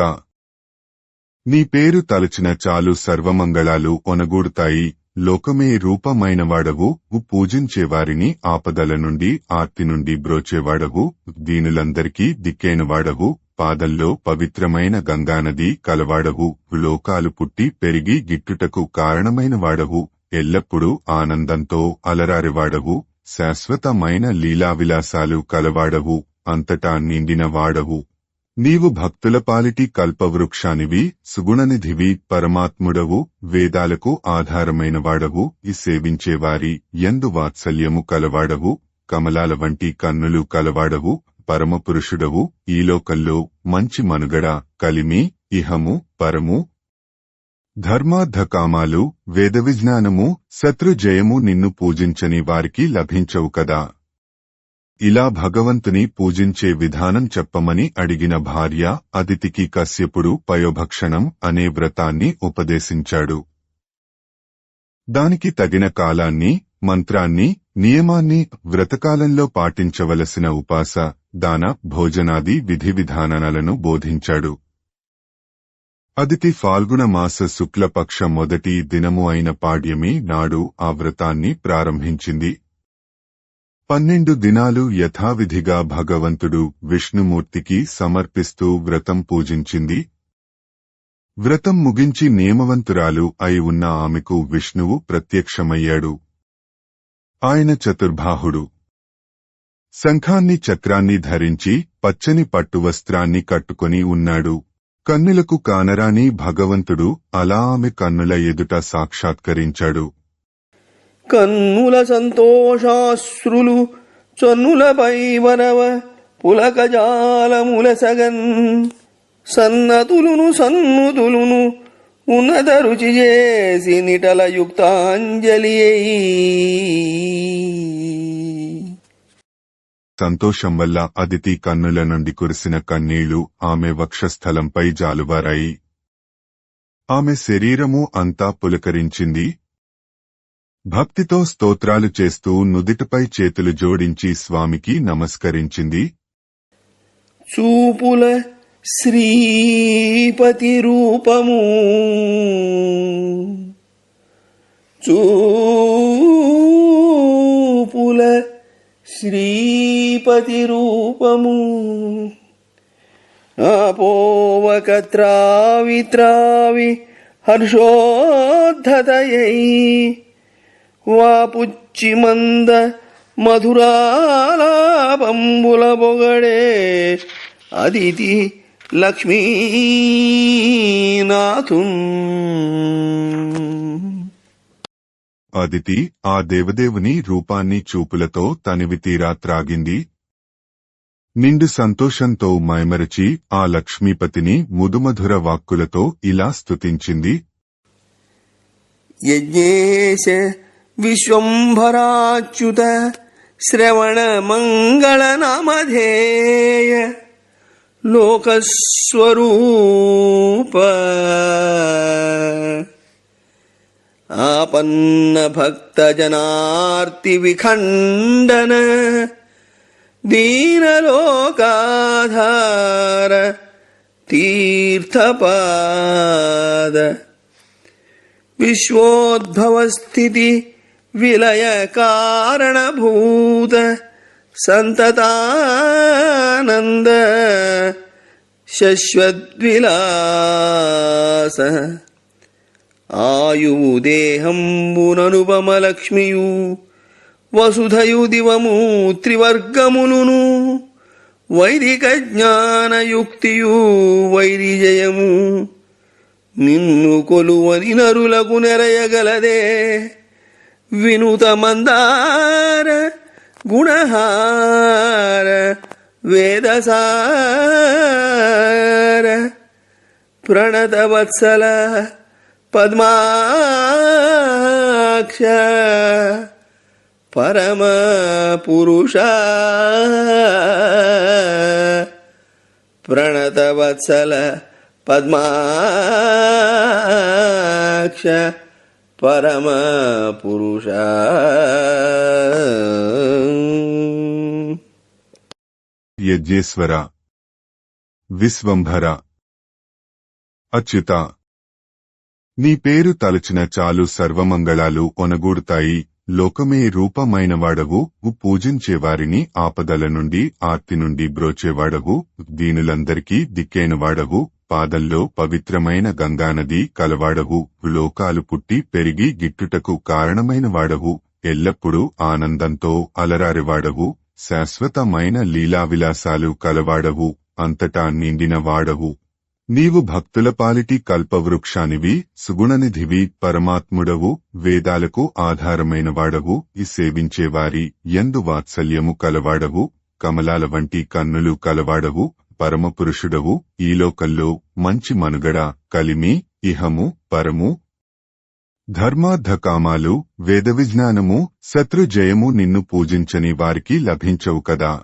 నీ పేరు తలచిన చాలు సర్వమంగళాలు ఒనగూడుతాయి. లోకమే రూపమైనవాడవు, పూజించేవారిని ఆపదల నుండి ఆర్తి నుండి బ్రోచేవాడవు, దీనులందరికీ దిక్కేనవాడవు, పాదంలో పవిత్రమైన గంగానది కలవాడవు, లోకాలు పుట్టి పెరిగి గిట్టుటకు కారణమైన వాడవు, ఎల్లప్పుడూ ఆనందంతో అలరారివాడవు, శాశ్వతమైన లీలావిలాసాలు కలవాడవు, అంతటా నిండిన వాడవు. నీవు భక్తుల పాలిటి కల్పవృక్షానివి, సుగుణనిధివి, పరమాత్ముడవు, వేదాలకు ఆధారమైనవాడవు, ఈ సేవించేవారి యందు వాత్సల్యము కలవాడవు, కమలాల వంటి కన్నులు కలవాడవు, పరమపురుషుడవు, ఈ లోకంలో మంచి మనుగడ, కలిమి, ఇహము, పరము, ధర్మార్థకామాలు, వేదవిజ్ఞానము, శత్రుజయము నిన్ను పూజించని వారికి లభించవు కదా. ఇలా భగవంతుని పూజించే విధానం చెప్పమని అడిగిన భార్య అదితికి కశ్యపుడు పయోభక్షణం అనే వ్రతాన్ని ఉపదేశించాడు. దానికి తగిన కాలాన్ని, మంత్రాన్ని, నియమాన్ని, వ్రతకాలంలో పాటించవలసిన ఉపాస, దాన, భోజనాది విధి విధానాలను బోధించాడు. అదితి ఫాల్గుణ మాస శుక్లపక్ష మొదటి దినము అయిన పాడ్యమి నాడు ఆ వ్రతాన్ని ప్రారంభించింది. 12 దినాలు యథావిధిగా భగవంతుడు విష్ణుమూర్తికి సమర్పిస్తూ వ్రతం పూజించింది. వ్రతం ముగించి నియమవంతురాలు అయి ఉన్న ఆమెకు విష్ణువు ప్రత్యక్షమయ్యాడు. ఆయన చతుర్బాహుడు. శంఖాన్ని చక్రాన్ని ధరించి పచ్చని పట్టువస్త్రాన్ని కట్టుకొని ఉన్నాడు. కన్నులకు కానరాని భగవంతుడు అలా ఆమె కన్నుల ఎదుట సాక్షాత్కరించాడు. కన్నుల సంతోషాశ్రులు చన్నులపై వరవ పులకజాలముల సగన్ సన్నతులును సన్నుతులును ఉన్నత రుచి చేసి నిటల యుక్తాంజలి. సంతోషం వల్ల అదితి కన్నుల నుండి కురిసిన కన్నీళ్లు ఆమె వక్షస్థలంపై జాలువారాయి. ఆమె శరీరము అంతా పులకరించింది. భక్తితో స్తోత్రాలు చేస్తూ నుదిటిపై చేతులు జోడించి స్వామికి నమస్కరించింది. చూపుల శ్రీపతి రూపము, చూపుల శ్రీపతి రూపము, ఆపోవక త్రావి త్రావి హర్షోద్ధతయై వాపుచ్చి మంద మధురాలాపంబుల బొగడే అదితి లక్ష్మీనాథున్. అదితి ఆ దేవదేవుని రూపాన్ని చూపులతో తనివి తీరా త్రాగింది. నిండు సంతోషంతో మైమరచి ఆ లక్ష్మీపతిని ముదుమధుర వాక్కులతో ఇలా స్తుతించింది. యజ్ఞేశ విశ్వంభరాచ్యుత శ్రవణ మంగళ నామధేయ లోకస్వరూప ఆపన్న భక్త జనార్తి విఖండన దీనలోకాధార తీర్థపాద విశ్వోద్భవస్థితి విలయ కారణభూత సంతతానంద శశ్వద్విలాస ఆయువు దేహంబుననుపమలక్ష్మియు వసుధయు దివము త్రివర్గములును వైదిక జ్ఞానయుక్తియు వైరిజయము నిన్ను కొలువని నరులకు నెరయగలదే వినుత మందార గుణహార వేదసార ప్రణతవత్సల పద్మాక్ష పరమ పురుష ప్రణతవత్సల పద్మాక్ష పరమ పురుష. యజ్ఞేశ్వర, విశ్వంభర, అచ్యుత, నీ పేరు తలచిన చాలు సర్వమంగళాలు ఒనగూడుతాయి. లోకమే రూపమైనవాడవు, పూజించేవారిని ఆపదల నుండి ఆర్తి నుండి బ్రోచేవాడవు, దీనులందరికీ దిక్కైనవాడవు, పాదంలో పవిత్రమైన గంగానది కలవాడవు, లోకాలు పుట్టి పెరిగి గిట్టుటకు కారణమైన వాడవు, ఎల్లప్పుడూ ఆనందంతో అలరారివాడవు, శాశ్వతమైన లీలావిలాసాలు కలవాడవు, అంతటా నిండిన వాడవు. నీవు భక్తుల పాలిటి కల్పవృక్షానివి, సుగుణనిధివి, పరమాత్ముడవు, వేదాలకు ఆధారమైన వాడవు, ఈ సేవించేవారి యందు వాత్సల్యము కలవాడవు, కమలాల వంటి కన్నులు కలవాడవు, పరమపురుషుడవు, ఈ లోకంలో మంచి మనుగడ, కలిమి, ఇహము, పరము, ధర్మార్థకామాలు, వేదవిజ్ఞానము, శత్రుజయము నిన్ను పూజించని వారికి లభించవు కదా.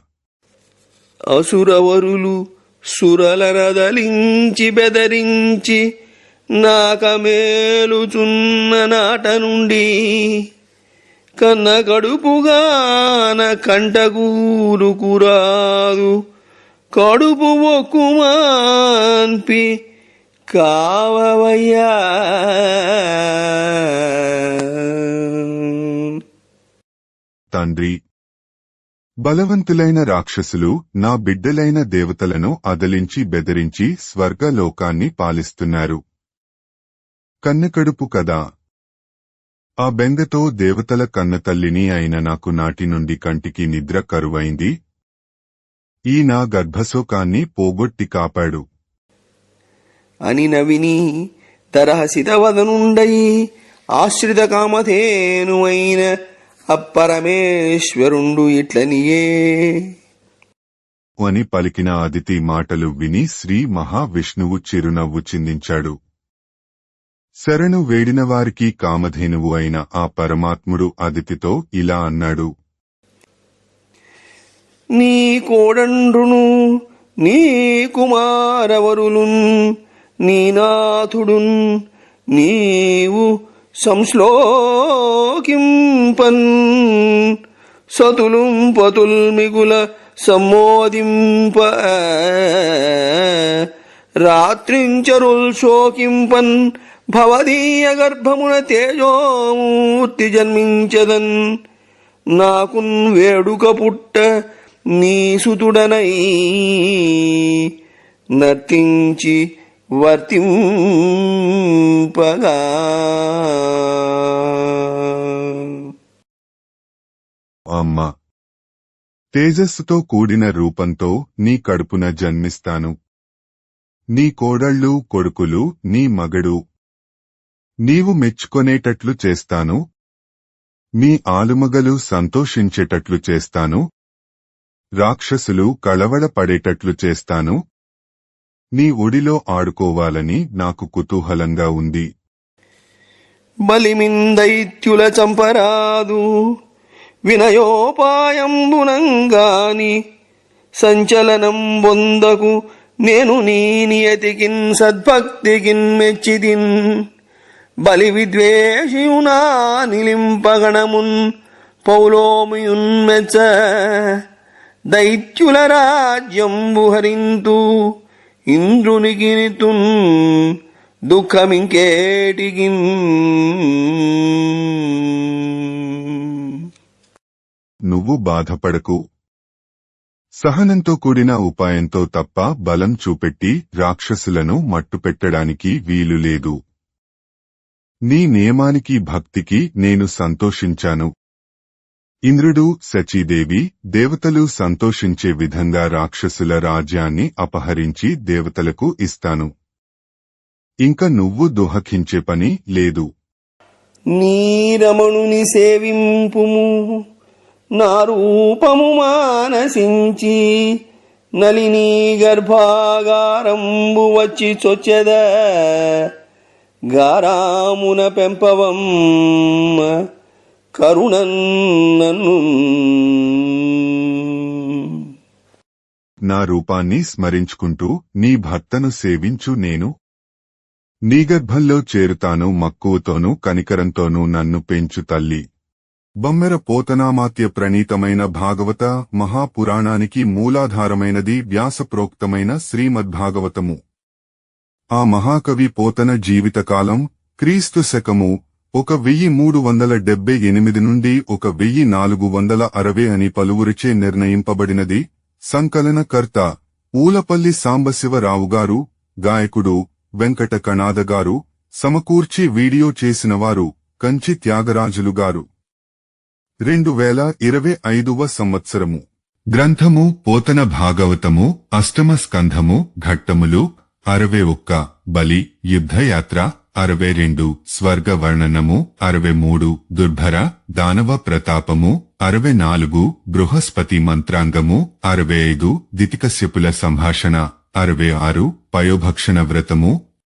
అసురవరులు సురలరదలించి బెదరించి నాకమేలుచున్న నాట నుండి కన్న కడుపుగాన కంటకూరుకురాదు కడుపు ఒక్కుమాన్పి కావవయ్యా. తండ్రి, బలవంతులైన రాక్షసులు నా బిడ్డలైన దేవతలను అదలించి బెదిరించి స్వర్గలోకాన్ని పాలిస్తున్నారు. కన్నకడుపు కదా. ఆ బెంగతో దేవతల కన్నతల్లిని అయిన నాకు నాటి నుండి కంటికి నిద్ర కరువైంది. ఈ నా గర్భశోకాన్ని పోగొట్టి కాపాడు అని నవిని తరహసితవదనుండై ఆశ్రిత కామధేను అయిన అప్పరమేశ్వరుండు ఇట్లనియే అని పలికిన అదితి మాటలు విని శ్రీ మహావిష్ణువు చిరునవ్వు చిందించాడు. శరణు వేడినవారికి కామధేనువు అయిన ఆ పరమాత్ముడు అదితితో ఇలా అన్నాడు. నీ కోడండ్రును నీ కుమారవరులున్ నీ నాథుడున్ నీవు సంశ్లోకింపన్ సతులుం పతుల్ మిగుల సమ్మోదింప రాత్రించరుల్ శోకింపన్ భవదీయ గర్భమున తేజోమూర్తి జన్మించదన్ నాకున్ వేడుక పుట్ట నీ సుతుడనై నర్తించి వర్తింపగా. అమ్మ, తేజస్సుతో కూడిన రూపంతో నీ కడుపున జన్మిస్తాను. నీ కోడళ్ళు కొడుకులు నీ మగడు నీవు మెచ్చుకొనేటట్లు చేస్తాను. మీ ఆలుమగలు సంతోషించేటట్లు చేస్తాను. రాక్షసులు కళవళపడేటట్లు చేస్తాను. నీ ఒడిలో ఆడుకోవాలని నాకు కుతూహలంగా ఉంది. బలిమిందైత్యుల చంపరాదు వినయోపాయంబునంగాని సంచలనం బొందకు నేను నీ నియతికిన్ సద్భక్తికిన్ మెచ్చిదిన్ బలి విద్వేషియునా నిలింపగణమున్ పౌలోమియున్ మెచ్చ దైత్యుల రాజ్యంబు హరింతు ఇంద్రునికి నితున్ దుఃఖమింకేటికిన్. నువ్వు బాధపడకు. సహనంతో కూడిన ఉపాయంతో తప్ప బలం చూపెట్టి రాక్షసులను మట్టుపెట్టడానికి వీలులేదు. నీ నియమానికి భక్తికి నేను సంతోషించాను. ఇంద్రుడు, శచీదేవి, దేవతలు సంతోషించే విధంగా రాక్షసుల రాజ్యాన్ని అపహరించి దేవతలకు ఇస్తాను. ఇంక నువ్వు దుఃఖించే పని లేదు. నీ రమణుని సేవింపుము నా రూపము మానసించి నలినీ గర్భాగారంబు వచ్చి చొచ్చెద గారామున పెంపవం కరుణన్నను. నా రూపాన్ని స్మరించుకుంటూ నీ భర్తను సేవించు. నేను నీ గర్భంలో చేరుతాను. మక్కువతోనూ కనికరంతోనూ నన్ను పెంచు తల్లి. బొమ్మెర పోతనామాత్య ప్రణీతమైన భాగవత మహాపురాణానికి మూలాధారమైనది వ్యాసప్రోక్తమైన శ్రీమద్భాగవతము. ఆ మహాకవి పోతన జీవితకాలం క్రీస్తు శకము 1378 నుండి 1460 అని పలువురిచే నిర్ణయింపబడినది. సంకలనకర్త ఊలపల్లి సాంబశివరావుగారు, గాయకుడు వెంకట కణాదగారు, సమకూర్చి వీడియో చేసినవారు కంచి త్యాగరాజులుగారు. 2025వ సంవత్సరము. గ్రంథము పోతన భాగవతము అష్టమ స్కంధము ఘట్టములు 61 బలి యుద్ధయాత్ర 62 స్వర్గ వర్ణనము 63 దుర్భర దానవ ప్రతాపము 64 బృహస్పతి మంత్రాంగము 65 దితికశ్యపుల సంభాషణ 66 పయోభక్షణ వ్రతము